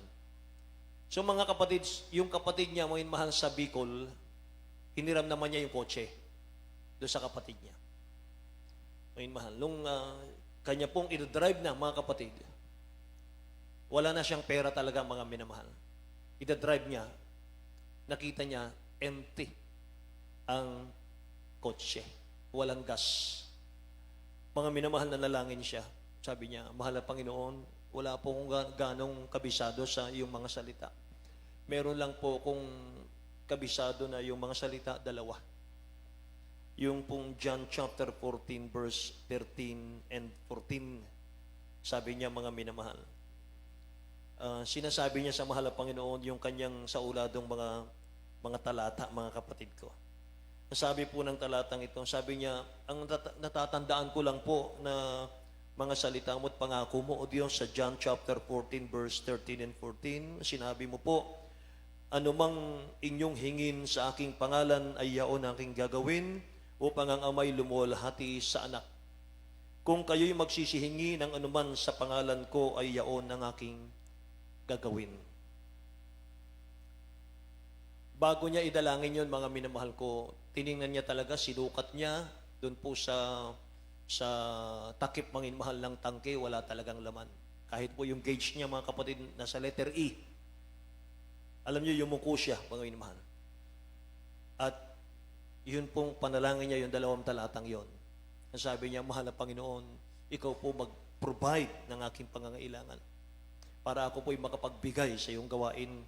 Speaker 2: So mga kapatid, yung kapatid niya, mga mahal, sa Bicol, hiniram naman niya yung kotse doon sa kapatid niya. Mga mahal, nung kanya pong i-drive na, mga kapatid, wala na siyang pera talaga, mga minamahal. I-drive niya, nakita niya, empty ang kotse. Walang gas. Mga minamahal, na nalangin siya. Sabi niya, mahal na Panginoon, wala po akong ganong kabisado sa iyong mga salita. Meron lang po akong kabisado na yung mga salita, 2. Yung pong John chapter 14, verse 13 and 14, sabi niya, mga minamahal. Sinasabi niya sa mahal na Panginoon yung kanyang sauladong mga talata, mga kapatid ko. Sabi po ng talatang ito, sabi niya, ang natatandaan ko lang po na mga salita mo at pangako mo, O Diyos, sa John chapter 14, verse 13 and 14, sinabi mo po, anumang inyong hingin sa aking pangalan ay yaon aking gagawin upang ang amay lumuwalhati sa anak. Kung kayo'y magsisihingi ng anuman sa pangalan ko ay yaon ang aking gagawin. Bago niya idalangin yon, mga minamahal ko, tiningnan niya talaga, sinukat niya doon po sa takip, mga mahal, ng tangke, wala talagang laman. Kahit po yung gauge niya, mga kapatid, nasa letter E. Alam niyo, yumuko siya, mga mahal. At yun pong panalangin niya, yung 2 talatang yon. Sabi niya, mahal na Panginoon, ikaw po mag-provide ng aking pangangailangan para ako po'y makapagbigay sa iyong gawain.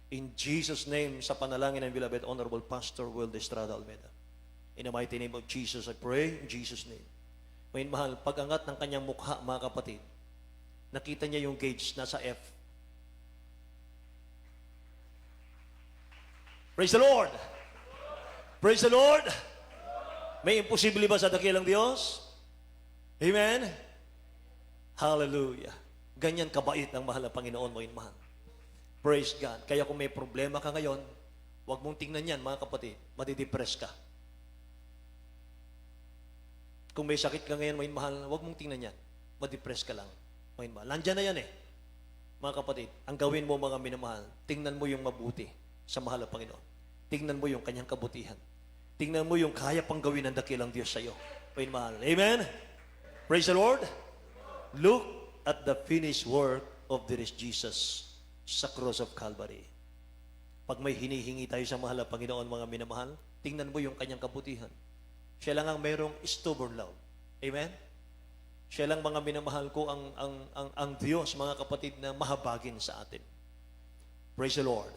Speaker 2: In Jesus' name, sa panalangin ng beloved Honorable Pastor Will Estrada Almeida. In the mighty name of Jesus, I pray, in Jesus' name. May mahal, pag-angat ng kanyang mukha, mga kapatid, nakita niya yung gauge, nasa F. Praise the Lord! Praise the Lord! May imposible ba sa dakilang Diyos? Amen? Hallelujah. Ganyan kabait ang mahal na Panginoon mo, mahal. Praise God. Kaya kung may problema ka ngayon, huwag mong tingnan yan, mga kapatid. Madidepress ka. Kung may sakit ka ngayon, mahal, huwag mong tingnan yan. Madidepress ka lang. Mahal. Nandyan na yan eh. Mga kapatid, ang gawin mo mga minamahal, tingnan mo yung mabuti sa mahal na Panginoon. Tingnan mo yung kanyang kabutihan. Tingnan mo yung kaya pang gawin ng dakilang Diyos sa iyo. Mahal. Amen? Praise the Lord. Look at the finished work of this Jesus sa cross of Calvary. Pag may hinihingi tayo sa mahal na Panginoon, mga minamahal, tingnan mo yung kanyang kabutihan. Siya lang ang merong stubborn love. Amen? Siya lang mga minamahal ko ang Diyos, mga kapatid, na mahabagin sa atin. Praise the Lord.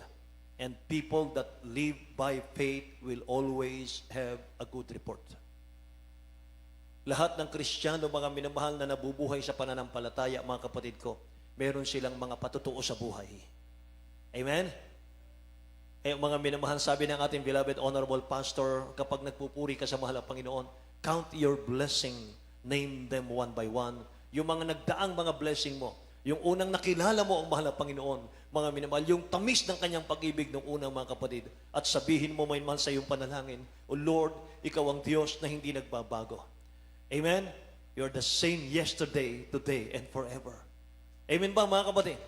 Speaker 2: And people that live by faith will always have a good report. Lahat ng Kristiyano, mga minamahal, na nabubuhay sa pananampalataya, mga kapatid ko, meron silang mga patutuo sa buhay. Amen? Eh, mga minamahal, sabi ng ating beloved honorable pastor, kapag nagpupuri ka sa mahal na Panginoon, count your blessing, name them one by one. Yung mga nagdaang mga blessing mo, yung unang nakilala mo ang mahal na Panginoon, mga minamahal, yung tamis ng kanyang pag-ibig ng unang mga kapatid, at sabihin mo, may mahal sa iyong panalangin, O Lord, ikaw ang Diyos na hindi nagbabago. Amen? You're the same yesterday, today, and forever. Amen ba, mga kapatid?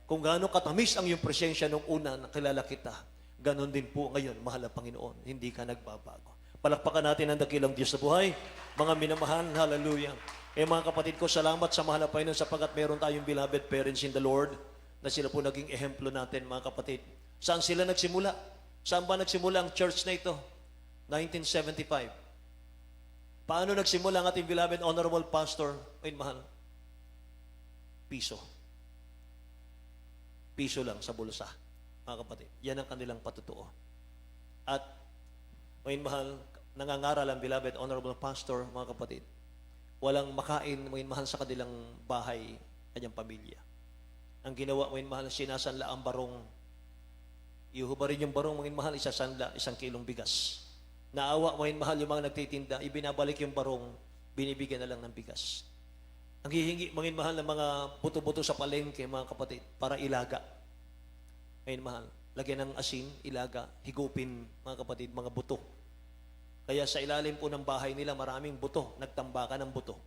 Speaker 2: Kung gaano katamis ang iyong presensya nung una nakilala kita, ganon din po ngayon, mahal na Panginoon, hindi ka nagbabago. Palakpakan natin ang dakilang Diyos sa buhay. Mga minamahal, hallelujah. Mga kapatid ko, salamat sa mahal na Panginoon sapagkat meron tayong beloved parents in the Lord na sila po naging ehemplo natin, mga kapatid. Saan sila nagsimula? Saan ba nagsimula ang church na ito? 1975. Paano nagsimula ang ating beloved honorable pastor? Mahal. Piso. Piso lang sa bulsa, mga kapatid. Yan ang kanilang patutuo. At, mahal, nangangaral ang beloved honorable pastor, mga kapatid. Walang makain, mahal, sa kanilang bahay, kanyang pamilya. Ang ginawa, mahal, sinasanla ang barong. Ihubarin yung barong, mahal, isasanla, 1 kilong bigas. Naawa, mahal, yung mga nagtitinda, ibinabalik yung barong, binibigyan na lang ng bigas. Ang hihingi, mahal, ng mga buto-buto sa palengke, mga kapatid, para ilaga. Mahal, lagyan ng asin, ilaga, higupin, mga kapatid, mga buto. Kaya sa ilalim po ng bahay nila, maraming buto, nagtambakan ng buto.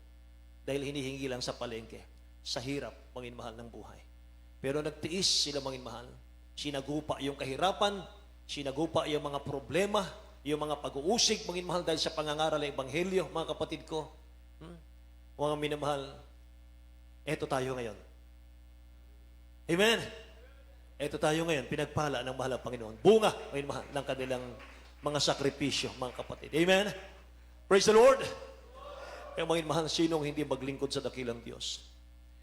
Speaker 2: Dahil hinihingi lang sa palengke, sa hirap, mahal, ng buhay. Pero nagtiis sila, mahal. Sinagupa yung kahirapan, sinagupa yung mga problema, yung mga pag-uusig, mahal, dahil sa pangangaral ng Ebanghelyo, mga kapatid ko. Mga minamahal, eto tayo ngayon. Amen? Eto tayo ngayon, pinagpala ng mahal na Panginoon. Bunga, mahal, ng kanilang mga sakripisyo, mga kapatid. Amen? Praise the Lord! Kaya mahal, sinong hindi maglingkod sa dakilang Diyos?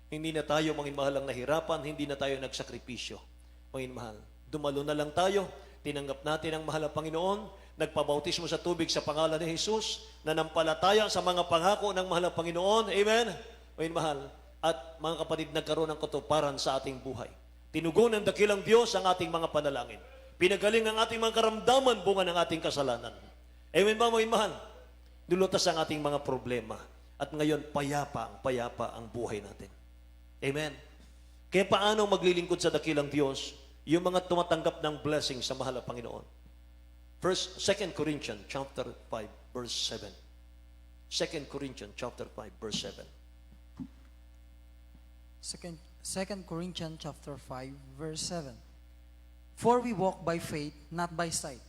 Speaker 2: Hindi na tayo, mahal, ang nahirapan, hindi na tayo nagsakripisyo. Mahal, dumalo na lang tayo, tinanggap natin ang mahal na Panginoon, nagpabautismo sa tubig sa pangalan ni Jesus, nanampalataya sa mga pangako ng mahal na Panginoon. Amen? Mahal, at mga kapatid, nagkaroon ng katuparan sa ating buhay. Tinugon ng dakilang Diyos ang ating mga panalangin. Pinagaling ang ating mga karamdaman, bunga ng ating kasalanan. Amen ba, mahal? Nulutas ang ating mga problema. At ngayon, payapa ang buhay natin. Amen? Kaya paano maglilingkod sa dakilang Diyos yung mga tumatanggap ng blessing sa mahal na Panginoon? 2 Corinthians chapter 5, verse 7. 2 Corinthians chapter 5, verse 7.
Speaker 3: 2 Corinthians chapter 5, verse 7. For we walk by faith, not by sight.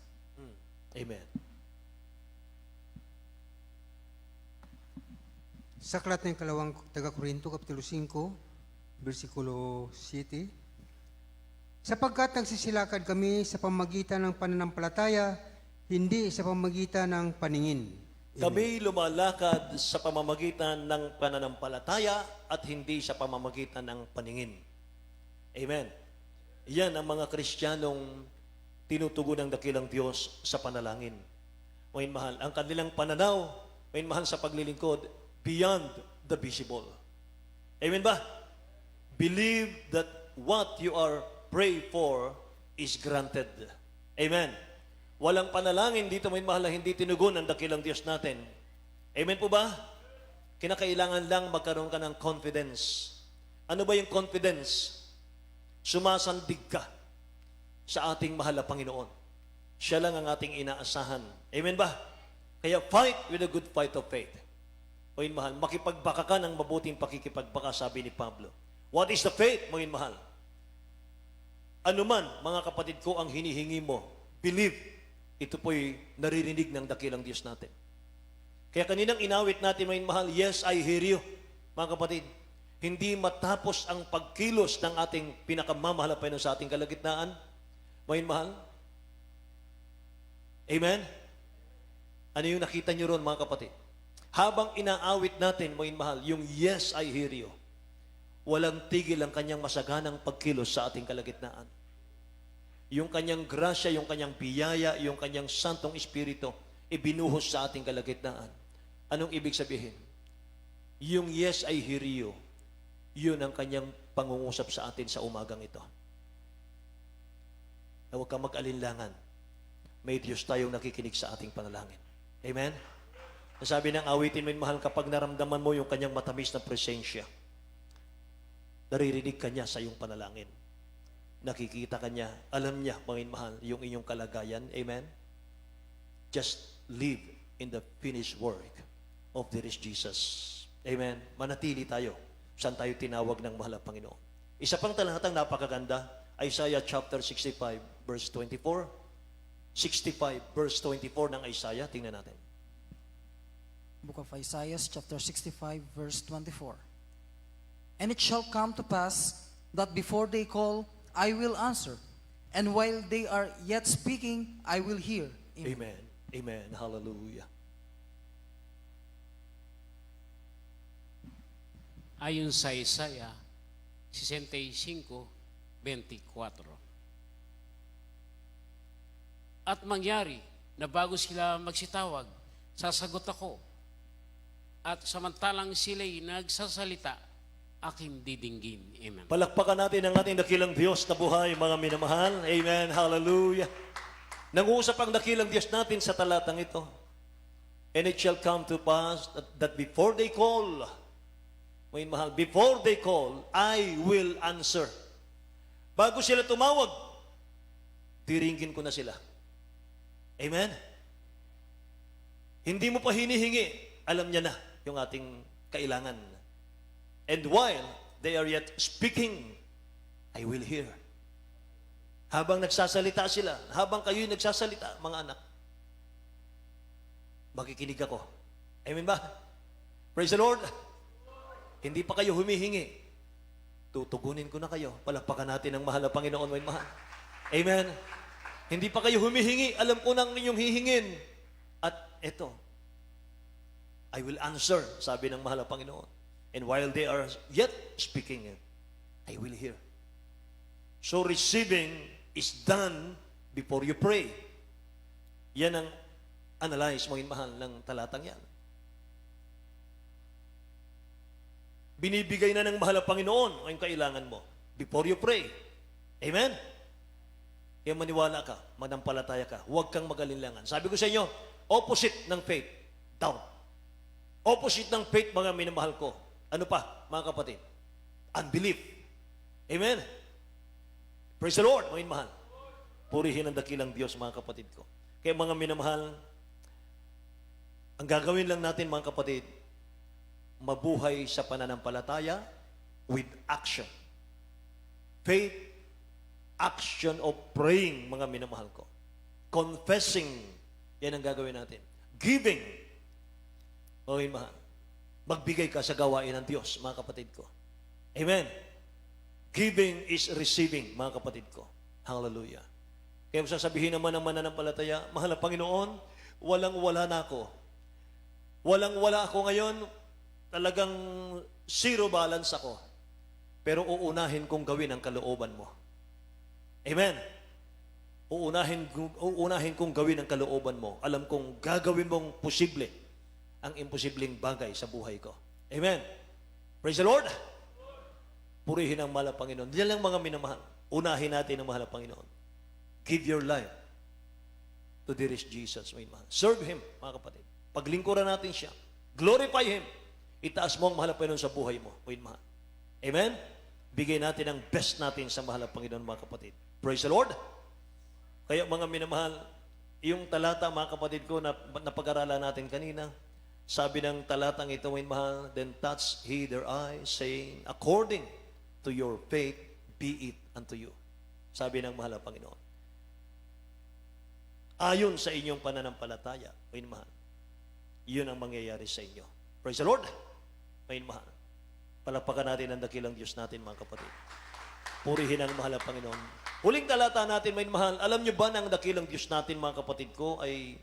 Speaker 2: Amen.
Speaker 5: Sa aklat ng kalawang taga-Korinto, Kapitulo 5, versikulo 7, sapagkat nagsisilakad kami sa pamagitan ng pananampalataya, hindi sa pamagitan ng paningin.
Speaker 2: Kami lumalakad sa pamamagitan ng pananampalataya at hindi sa pamamagitan ng paningin. Amen. Yan ang mga Kristiyanong tinutugon ng dakilang Diyos sa panalangin. Mahal, ang kanilang pananaw, mahal, sa paglilingkod, beyond the visible. Amen ba? Believe that what you are praying for is granted. Amen. Walang panalangin dito, may mahal, na hindi tinugon ang dakilang Diyos natin. Amen po ba? Kinakailangan lang magkaroon ka ng confidence. Ano ba yung confidence? Sumasandig ka sa ating mahal na Panginoon. Siya lang ang ating inaasahan. Amen ba? Kaya fight with a good fight of faith. O yun mahal, makipagbaka ka ng mabuting pakikipagbaka, sabi ni Pablo. What is the faith, mga mahal? Ano man, mga kapatid ko, ang hinihingi mo, believe, ito po'y naririnig ng dakilang Diyos natin. Kaya kaninang inawit natin, mga mahal, yes, I hear you, mga kapatid. Hindi matapos ang pagkilos ng ating pinakamamahal na Panginoon sa ating kalagitnaan, mga mahal. Amen? Ano yung nakita nyo ron, mga kapatid? Habang inaawit natin, mga mahal, yung yes, I hear you, walang tigil ang kanyang masaganang pagkilos sa ating kalagitnaan. Yung kanyang grasya, yung kanyang biyaya, yung kanyang santong espiritu, ibinuhos sa ating kalagitnaan. Anong ibig sabihin? Yung yes, I hear you, yun ang kanyang pangungusap sa atin sa umagang ito. Na huwag kang mag-alinlangan. May Diyos tayong nakikinig sa ating panalangin. Amen? Nasabi ng awitin mo, mahal, kapag naramdaman mo yung kanyang matamis na presensya, naririnig ka niya sa iyong panalangin. Nakikita ka niya, alam niya, mga mahal, yung inyong kalagayan. Amen? Just live in the finished work of this Jesus. Amen? Manatili tayo. Saan tayo tinawag ng mahal na Panginoon? Isa pang talatang napakaganda, Isaiah chapter 65, verse 24. 65, verse 24 ng Isaiah. Tingnan natin.
Speaker 3: Book of Isaiah, chapter 65, verse 24. And it shall come to pass that before they call, I will answer. And while they are yet speaking, I will hear.
Speaker 2: Amen. Amen. Hallelujah.
Speaker 4: Ayon sa Isaiah 65:24. At mangyari na bago sila magsitawag, sasagot ako. At samantalang sila'y nagsasalita, aking didinggin. Amen.
Speaker 2: Palakpakan natin ang ating dakilang Diyos na buhay, mga minamahal. Amen. Hallelujah. Nangusap ang dakilang Diyos natin sa talatang ito. And it shall come to pass that before they call, mga mahal, before they call, I will answer. Bago sila tumawag, diringgin ko na sila. Amen? Hindi mo pa hinihingi, alam niya na yung ating kailangan. And while they are yet speaking, I will hear. Habang nagsasalita sila, habang kayo'y nagsasalita, mga anak, makikinig ako. Amen ba? Praise the Lord. Hindi pa kayo humihingi, tutugunin ko na kayo. Palakpakan natin ang mahal na Panginoon, may mahal. Amen. Hindi pa kayo humihingi, alam ko nang inyong hihingin. At eto, I will answer, sabi ng mahal na Panginoon. And while they are yet speaking, I will hear. So receiving is done before you pray. Yan ang analyze, mga mahal, ng talatang yan. Binibigay na ng mahal na Panginoon ang kailangan mo before you pray. Amen? Kaya maniwala ka, manampalataya ka, huwag kang mag-alinlangan. Sabi ko sa inyo, opposite ng faith, doubt. Opposite ng faith, mga minamahal ko. Ano pa, mga kapatid? Unbelief. Amen? Praise the Lord, mga minamahal. Purihin ang dakilang Diyos, mga kapatid ko. Kaya mga minamahal, ang gagawin lang natin, mga kapatid, mabuhay sa pananampalataya with action. Faith, action of praying, mga minamahal ko. Confessing, yan ang gagawin natin. Giving, mga minamahal. Magbigay ka sa gawain ng Diyos, mga kapatid ko. Amen. Giving is receiving, mga kapatid ko. Hallelujah. Kaya sasabihin naman ng mananampalataya, mahal na Panginoon, walang-wala na ako. Walang-wala ako ngayon, talagang zero balance ako. Pero uunahin kong gawin ang kalooban mo. Amen. Uunahin kong gawin ang kalooban mo. Alam kong gagawin mong posible ang imposibleng bagay sa buhay ko. Amen. Praise the Lord. Purihin ang mahal na Panginoon. Diyan lang mga minamahal. Unahin natin ang mahal na Panginoon. Give your life to this Jesus, mga mahal. Serve Him, mga kapatid. Paglingkuran natin siya. Glorify Him. Itaas mo ang mahal na Panginoon sa buhay mo, mga mahal. Amen? Bigay natin ang best natin sa mahal na Panginoon, mga kapatid. Praise the Lord. Kaya mga minamahal, yung talata, mga kapatid ko, na napag-aralan natin kanina, sabi ng talatang ito, mga mahal, then touch he their eyes, saying, according to your faith, be it unto you. Sabi ng mahal na Panginoon. Ayon sa inyong pananampalataya, mga mahal, yun ang mangyayari sa inyo. Praise the Lord. Mga mahal. Palakpakan natin ang dakilang Diyos natin, mga kapatid. Purihin ang mahal na Panginoon. Huling talata natin, mga mahal, alam nyo ba na ang dakilang Diyos natin, mga kapatid ko, ay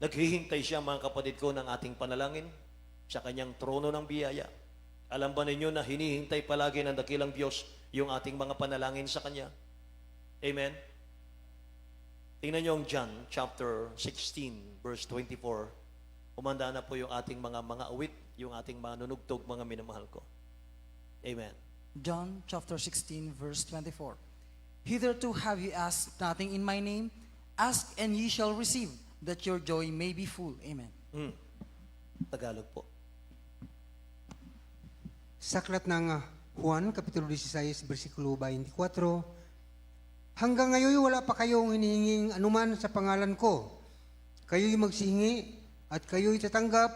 Speaker 2: naghihintay siya, mga kapatid ko, ng ating panalangin sa kanyang trono ng biyaya. Alam ba ninyo na hinihintay palagi ng dakilang Diyos yung ating mga panalangin sa Kanya? Amen? Tingnan nyo ang John chapter 16, verse 24. Umanda na po yung ating mga awit, yung ating mga nunugtog, mga minamahal ko. Amen.
Speaker 3: John chapter 16, verse 24. Hitherto have you asked nothing in my name? Ask and ye shall receive, that your joy may be full. Amen.
Speaker 2: Tagalog po.
Speaker 5: Sa aklat ng Juan, Kapitulo 16, versikulo 24, hanggang ngayon wala pa kayong hinihinging anuman sa pangalan ko. Kayo'y magsihingi at kayo'y tatanggap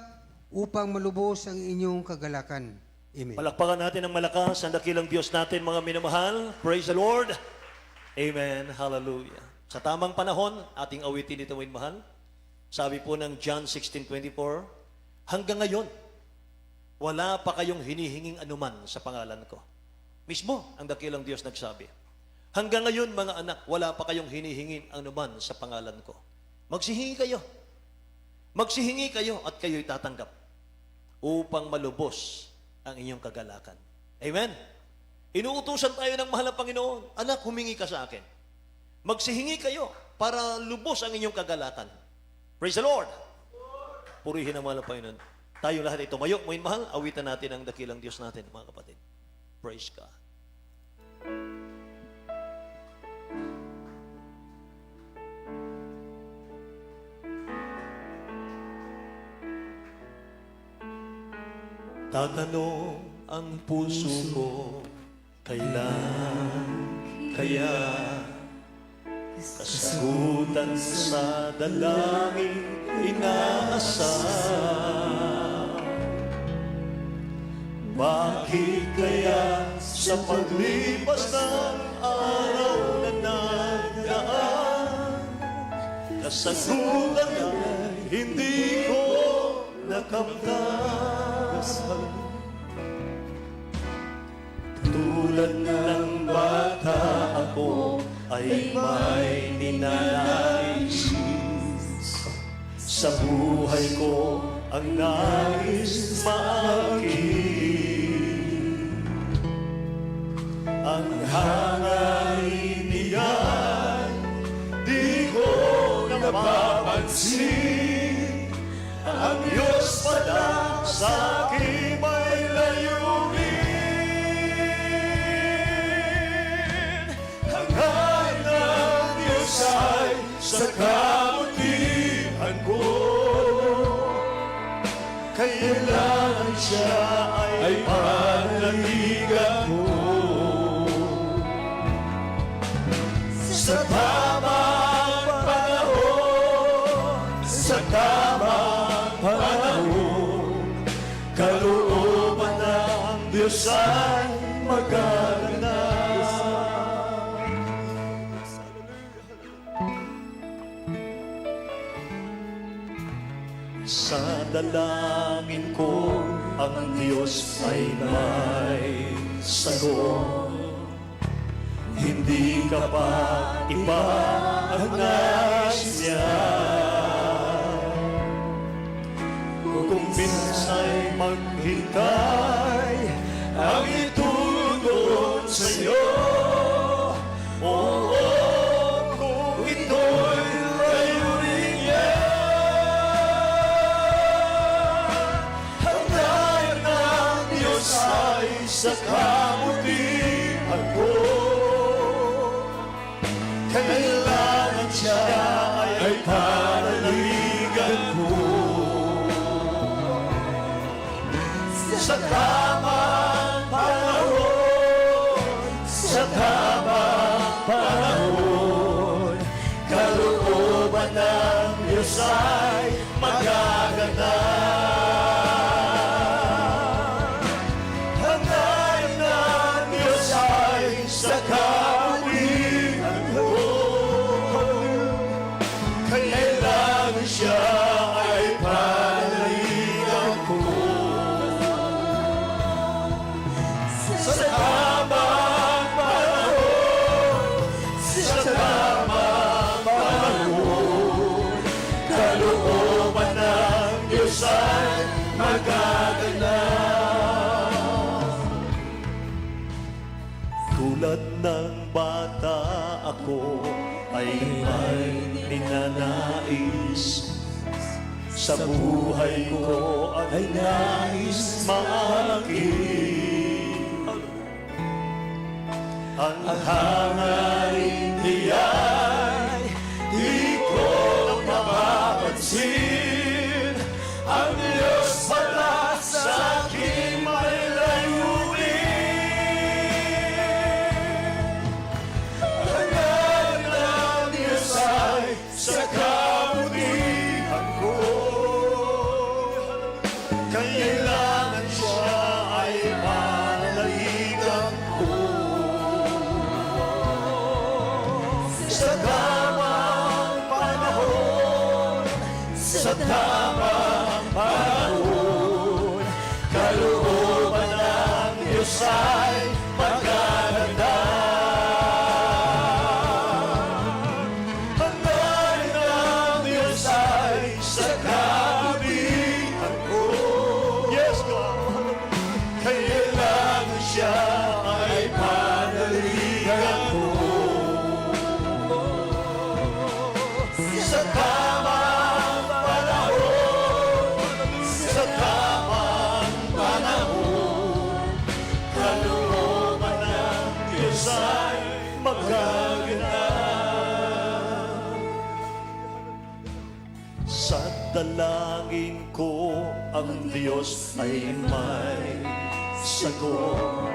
Speaker 5: upang malubos ang inyong kagalakan. Amen.
Speaker 2: Palakpakan natin ng malakas ang dakilang Diyos natin, mga minamahal. Praise the Lord. Amen. Hallelujah. Sa tamang panahon, ating awitin ito, mga mahal. Sabi po ng John 16:24, hanggang ngayon, wala pa kayong hinihinging anuman sa pangalan ko. Mismo, ang dakilang Diyos nagsabi. Hanggang ngayon, mga anak, wala pa kayong hinihingin anuman sa pangalan ko. Magsihingi kayo. Magsihingi kayo at kayo'y tatanggap upang malubos ang inyong kagalakan. Amen? Inuutusan tayo ng mahal na Panginoon, anak, humingi ka sa akin. Magsihingi kayo para lubos ang inyong kagalakan. Praise the Lord! Purihin ang mahal na Panginoon. Tayo lahat ay tumayo, mga mahal, awitan natin ang dakilang Diyos natin, mga kapatid. Praise God. Tatanong ang puso ko, kailan kaya kasagutan sa dalangin inaasam? Bakit kaya sa paglipas ng araw na nagdaan, kasagutan ay hindi ko nakamtan? Tulad ng bata ako ay may ninanais. Sa buhay ko ang nais maakin. Ang hangarin niyan di ko napapansin. Ang Diyos pala sa akin may layunin. Hangarin ng Diyos ay sa kabutihan ko. Kailangan siya ay panaligan ko. Sa tamang panahon, sa tamang panahon, kalooban ng Diyos ay magaganap. Sa dalangin ko, ang Diyos ay may sagot. Hindi ka pa iba ang nais niya. Kung minsa'y maghintay, ang itugon sa'yo. Oo, kung ito'y layunin niya. Hangarin ng Diyos ay sa kabutihan ko. Kailangan siya panahon, kalooban ng Diyos ay magaganap. Hangad ng Diyos ay sa kawihan ko, kailangan siya ay panaligan ko. Sa tamang panahon, sa tamang panahon, kalooban ng Diyos ay magaganap. Tulad ng bata ako ay may ninanais, sa buhay ko ay nais malaki. Ang hangarin niya'y di ko mapapansin. Ang Diyos pala sa akin may layunin. Hangarin ng Diyos ay sa kabutihan ko, kailangan siya ay panaligan ko. Sa tamang panahon, sa tamang panahon, kalooban ng Diyos ay magaganap. Hangarin ng Diyos ay sa kabutihan ko. Yes, God. Kailangan siya ay panaligan ko. Sa tamang panahon, sa tamang panahon, kalooban ng Diyos ay magaganap. Sa dalangin ko, ang Diyos ay may sagot.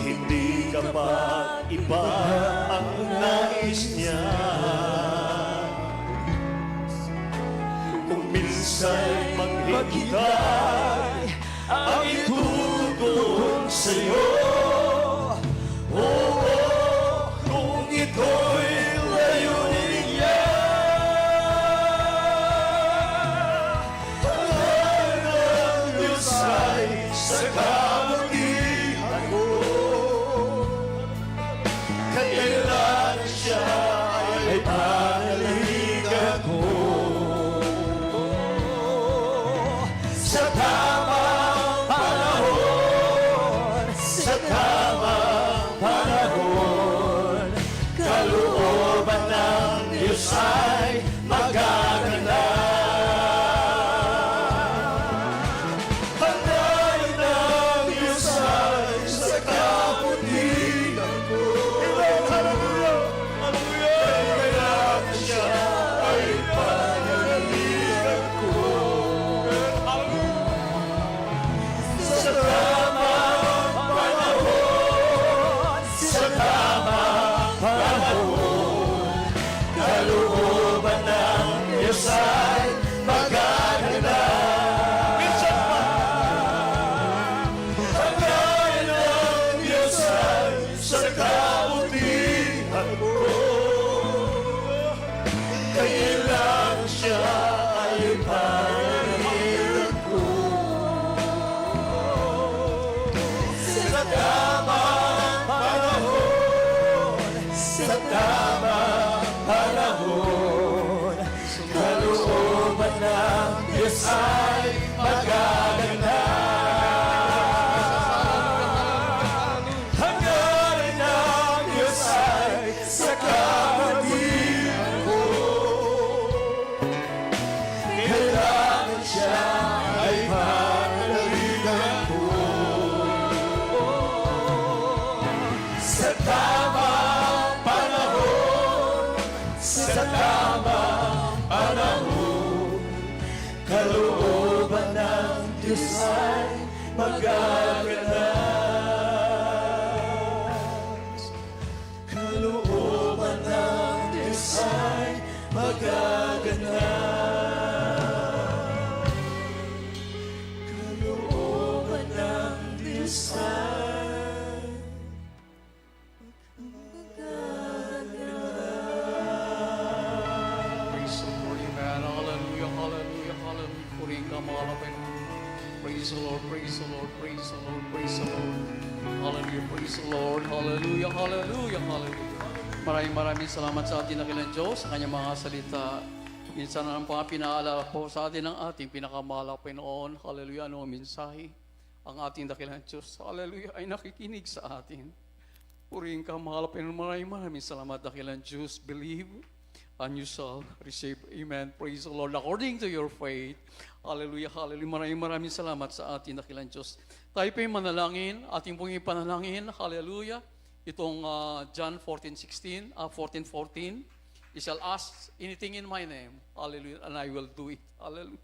Speaker 2: Hindi kapag iba ang nais niya. Kung minsan maghintay ang itutugon sa'yo, oo, kung ito'y layunin niya. Hangarin ng Diyos ay sa kabutihan ko, kailangan siya ay panaligan ko. Sa tamang panahon, sa tamang panahon, kalooban ng Diyos ay magaganap. Hangarin ng Diyos ay sa kabutihan ko. Hallelujah! Hallelujah! Kailangan siya ay panaligan ko. Sa tamang panahon, sa tamang panahon, kalooban ng Diyos ay magaganap. Minsan pa, hangarin ng Diyos ay sa kabutihan ko, kailangan siya ay panaligan ko. Sa tamang panahon, sa tamang panahon, kalooban ng Diyos ay magaganap. Hangarin ng Diyos ay sa kabutihan ko, kailangan siya ay panaligan ko. Sa tamang panahon, sa tamang panahon, kalooban ng Diyos ay magaganap.
Speaker 1: praise the Lord, praise the Lord. Hallelujah, praise the Lord. Hallelujah, hallelujah, hallelujah. Maraming salamat sa ating dakilang Diyos, sa kanyang mga salita. Minsan na mga pinaalala po sa atin ng ating pinakamahal na Panginoon. Hallelujah, ano ang mensahe? Ang ating dakilang Diyos, hallelujah, ay nakikinig sa atin. Purihin ka, mahal na Panginoon. Maraming salamat, dakilang Diyos. Believe and you shall receive. Amen. Praise the Lord. According to your faith. Hallelujah, hallelujah. Maraming salamat sa ating dakilang Diyos. Tayo po'y manalangin, ating pong ipanalangin. Hallelujah. Itong John 14:14. You shall ask anything in my name. Hallelujah. And I will do it. Hallelujah.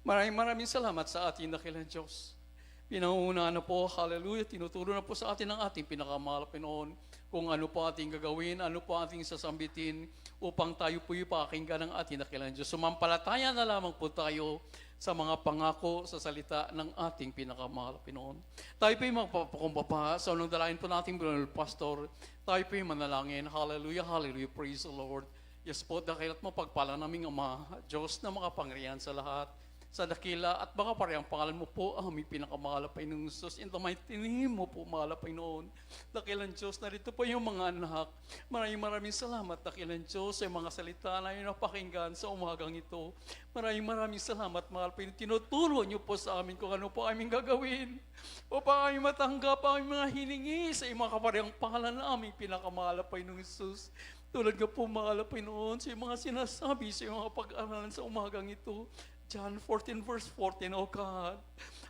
Speaker 1: Maraming salamat sa ating dakilang Diyos. Pinanguna na po, hallelujah, tinuturo na po sa atin ang ating pinakamahal na Panginoon kung ano po ating gagawin, ano po ating sasambitin upang tayo po ipakinggan ng ating dakilang Diyos. Sumampalataya na lamang po tayo sa mga pangako sa salita ng ating pinakamahal na Panginoon. Tayo po yung magpapakumbaba sa unang dalahin po nating Brother Pastor. Tayo po yung manalangin. Hallelujah, hallelujah, praise the Lord. Yes po, dakilat mo pagpala naming Ama, Diyos na makapangyarihan sa lahat, sa dakila at baka parehang pangalan mo po ang aming pinakamahal na Panginoon Jesus. In the mighty name mo po, mahal na Panginoon. Dakilang Diyos, narito po yung mga anak. Maraming salamat, dakilang Diyos, sa mga salita na yung napakinggan sa umagang ito. Maraming salamat, mahal Panginoon. Tinuturo niyo po sa amin kung ano po aming gagawin upang aming matanggap ang aming mga hiningi sa mga kaparehang pangalan na aming pinakamahal na Panginoon Jesus. Tulad nga po, mahal na Panginoon, sa mga sinasabi sa mga pag-aralan sa umagang ito. John 14 verse 14, oh God,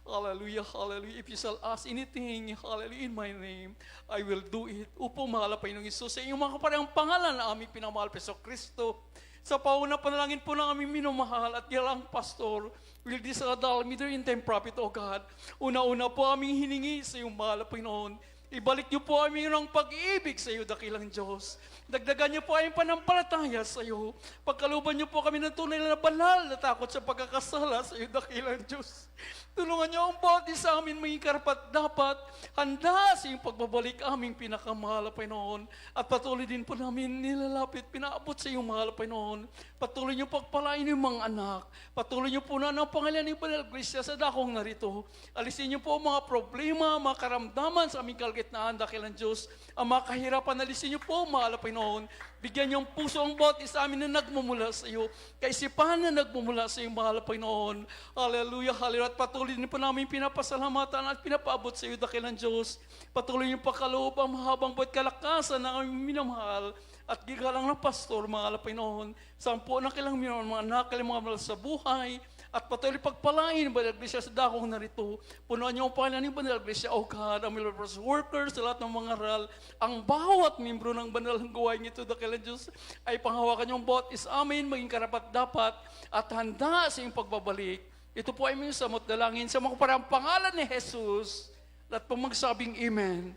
Speaker 1: hallelujah, hallelujah. If you shall ask anything, hallelujah, in my name, I will do it. Upo, mahal na Panginoong Isus, sa inyong mga kaparehang pangalan na aming pinamahal, Peso Kristo, sa pauna panalangin po ng aming minamahal at gilang pastor, will this adal, meter in time prophet, oh God, una-una po aming hiningi sa iyong mahal na Panginoon, ibalik niyo po aming ng pag-ibig sa iyo, dakilang Diyos. Dagdagan niyo po aming panampalataya sa iyo. Pagkaluban niyo po kami ng tunay na banal na takot sa pagkakasala sa iyo, dakilang Diyos. Tulungan niyo ang bawat isa amin maging karapat dapat handa sa iyong pagbabalik aming pinakamahal na Panginoon. At patuloy din po namin nilalapit, pinaabot sa iyong mahal na Panginoon. Patuloy niyo pagpalain yung mga anak. Patuloy niyo po na ang pangalan ni Banal Grisya sa dakong narito. Alisin niyo po ang mga problema, mga karamdaman sa aming kalagitnaan, dakilang Diyos. Ang mga kahirapan, alisin niyo po, mahal na Panginoon. Bigyan niyo ang puso ang bawat isa amin na nagmumula sa iyo. Kaisipan na nagmumula sa iyo, mahal na Panginoon. Hallelujah, hallelujah. At patuloy din po namin pinapasalamatan at pinapaabot sa iyo, dakilang Diyos. Patuloy niyo pakaloob ang mahabang buhat kalakasan ng aming minamahal at gigalang na pastor, mahal na Panginoon. Sampo na kilang minamahal, mga anak, kilang mga mahal sa buhay. At patuloy pagpalain, Banal Grisya, sa dakong narito. Punuan niyo ang pangalan ni Banal Grisya, O God, ang mga workers, sa lahat ng mga ral, ang bawat membro ng banal ng gawain ito, dakilang Diyos, ay panghawakan niyo ang bawat is amin, maging karapat dapat, at handa sa iyong pagbabalik. Ito po ay may samot dalangin sa mga parang pangalan ni Jesus, at pamagsabing Amen.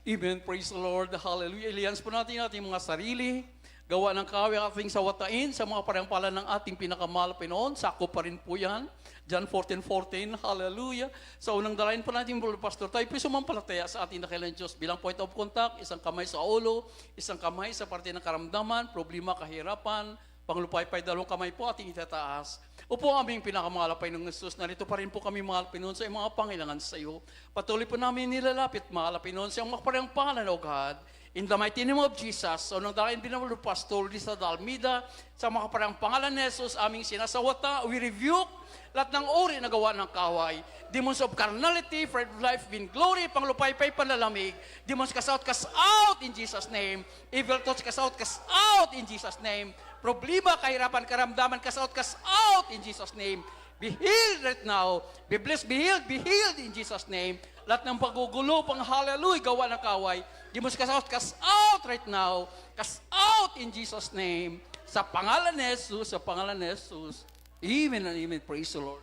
Speaker 1: Amen, praise the Lord, hallelujah. Alliance po natin ating mga sarili, gawa ng kawi ating sawatain sa mga parang pala ng ating pinakamahal na Panginoon. Sakop pa rin po yan. John 14:14, hallelujah. Sa unang dalayan po natin, Brother Pastor, tayo po sumampalataya sa ating dakilang Diyos bilang point of contact, isang kamay sa ulo, isang kamay sa parte ng karamdaman, problema, kahirapan, panglupay-pay, dalawang kamay po ating itataas. Upo ang aming pinakamahal na Panginoong Jesus, narito pa rin po kami, mahal Panginoon, sa mga pangailangan sa iyo. Patuloy po namin nilalapit, mahal na Panginoon, sa mga parang pangalan, O God. In the mighty name of Jesus, so nang dalayan din naman ng Pastor Lisa Dalmida, sa mga parang pangalan ni Jesus, aming sinasawata, we rebuke lahat ng uri na gawa ng kaway. Demons of carnality, pride of life, vainglory, panglupay-pay, panlalamig. Demons cast out in Jesus' name. Evil thoughts cast out in Jesus' name. Problema, kahirapan, karamdaman, cast out in Jesus' name. Be healed right now. Be blessed, be healed in Jesus' name. Lahat ng paggugulo, pang hallelujah, gawa ng kaway. Demons cast out right now. Cast out in Jesus' name. Sa pangalan ni Jesus, sa pangalan ni Jesus. Amen and amen. Praise the Lord.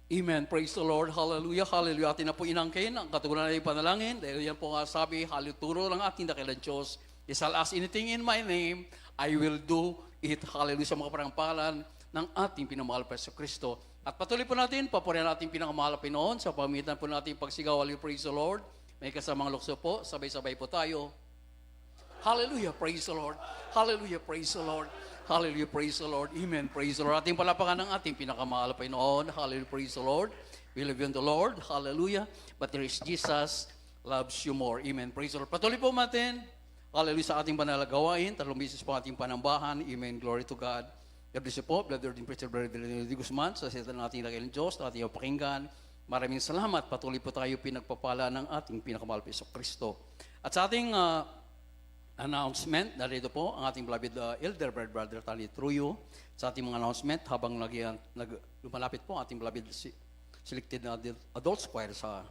Speaker 1: Amen. Praise the Lord. Hallelujah. Hallelujah. Atin na po inangkin ang katugunan ng panalangin. Dahil yan po nga sabi, haluturo ng ating dakilang Diyos. You shall ask anything in my name, I will do it. Hallelujah. Sa mga parang pangalan ng ating pinamahal pa sa Kristo. At patuloy po natin, papurihan natin pinakamahal na Pinoon sa pamitan po natin pagsigaw. Hallelujah. Praise the Lord. May kasamang lukso po. Sabay-sabay po tayo. Hallelujah. Praise the Lord. Hallelujah. Praise the Lord. Hallelujah, praise the Lord. Amen, praise the Lord. Ating palapakan ng ating pinakamahal na Panginoon. Hallelujah, praise the Lord. We love you in the Lord. Hallelujah. But there is Jesus loves you more. Amen. Praise the Lord. Patuloy po natin. Hallelujah sa ating banal na gawain. 3 beses po ating panambahan. Amen. Glory to God. God bless you po. Brother din Preacher Brother Villanueva de Guzman. Sa sita natin ng Diyos, na ating pakinggan. Maraming salamat. Patuloy po tayo pinagpapala ng ating pinakamahal na Kristo. At sa ating announcement, narito po ang ating beloved elder, Brother Tali Truyo. Sa ating mga announcement, habang lumalapit po ang ating beloved selected na adult choir sa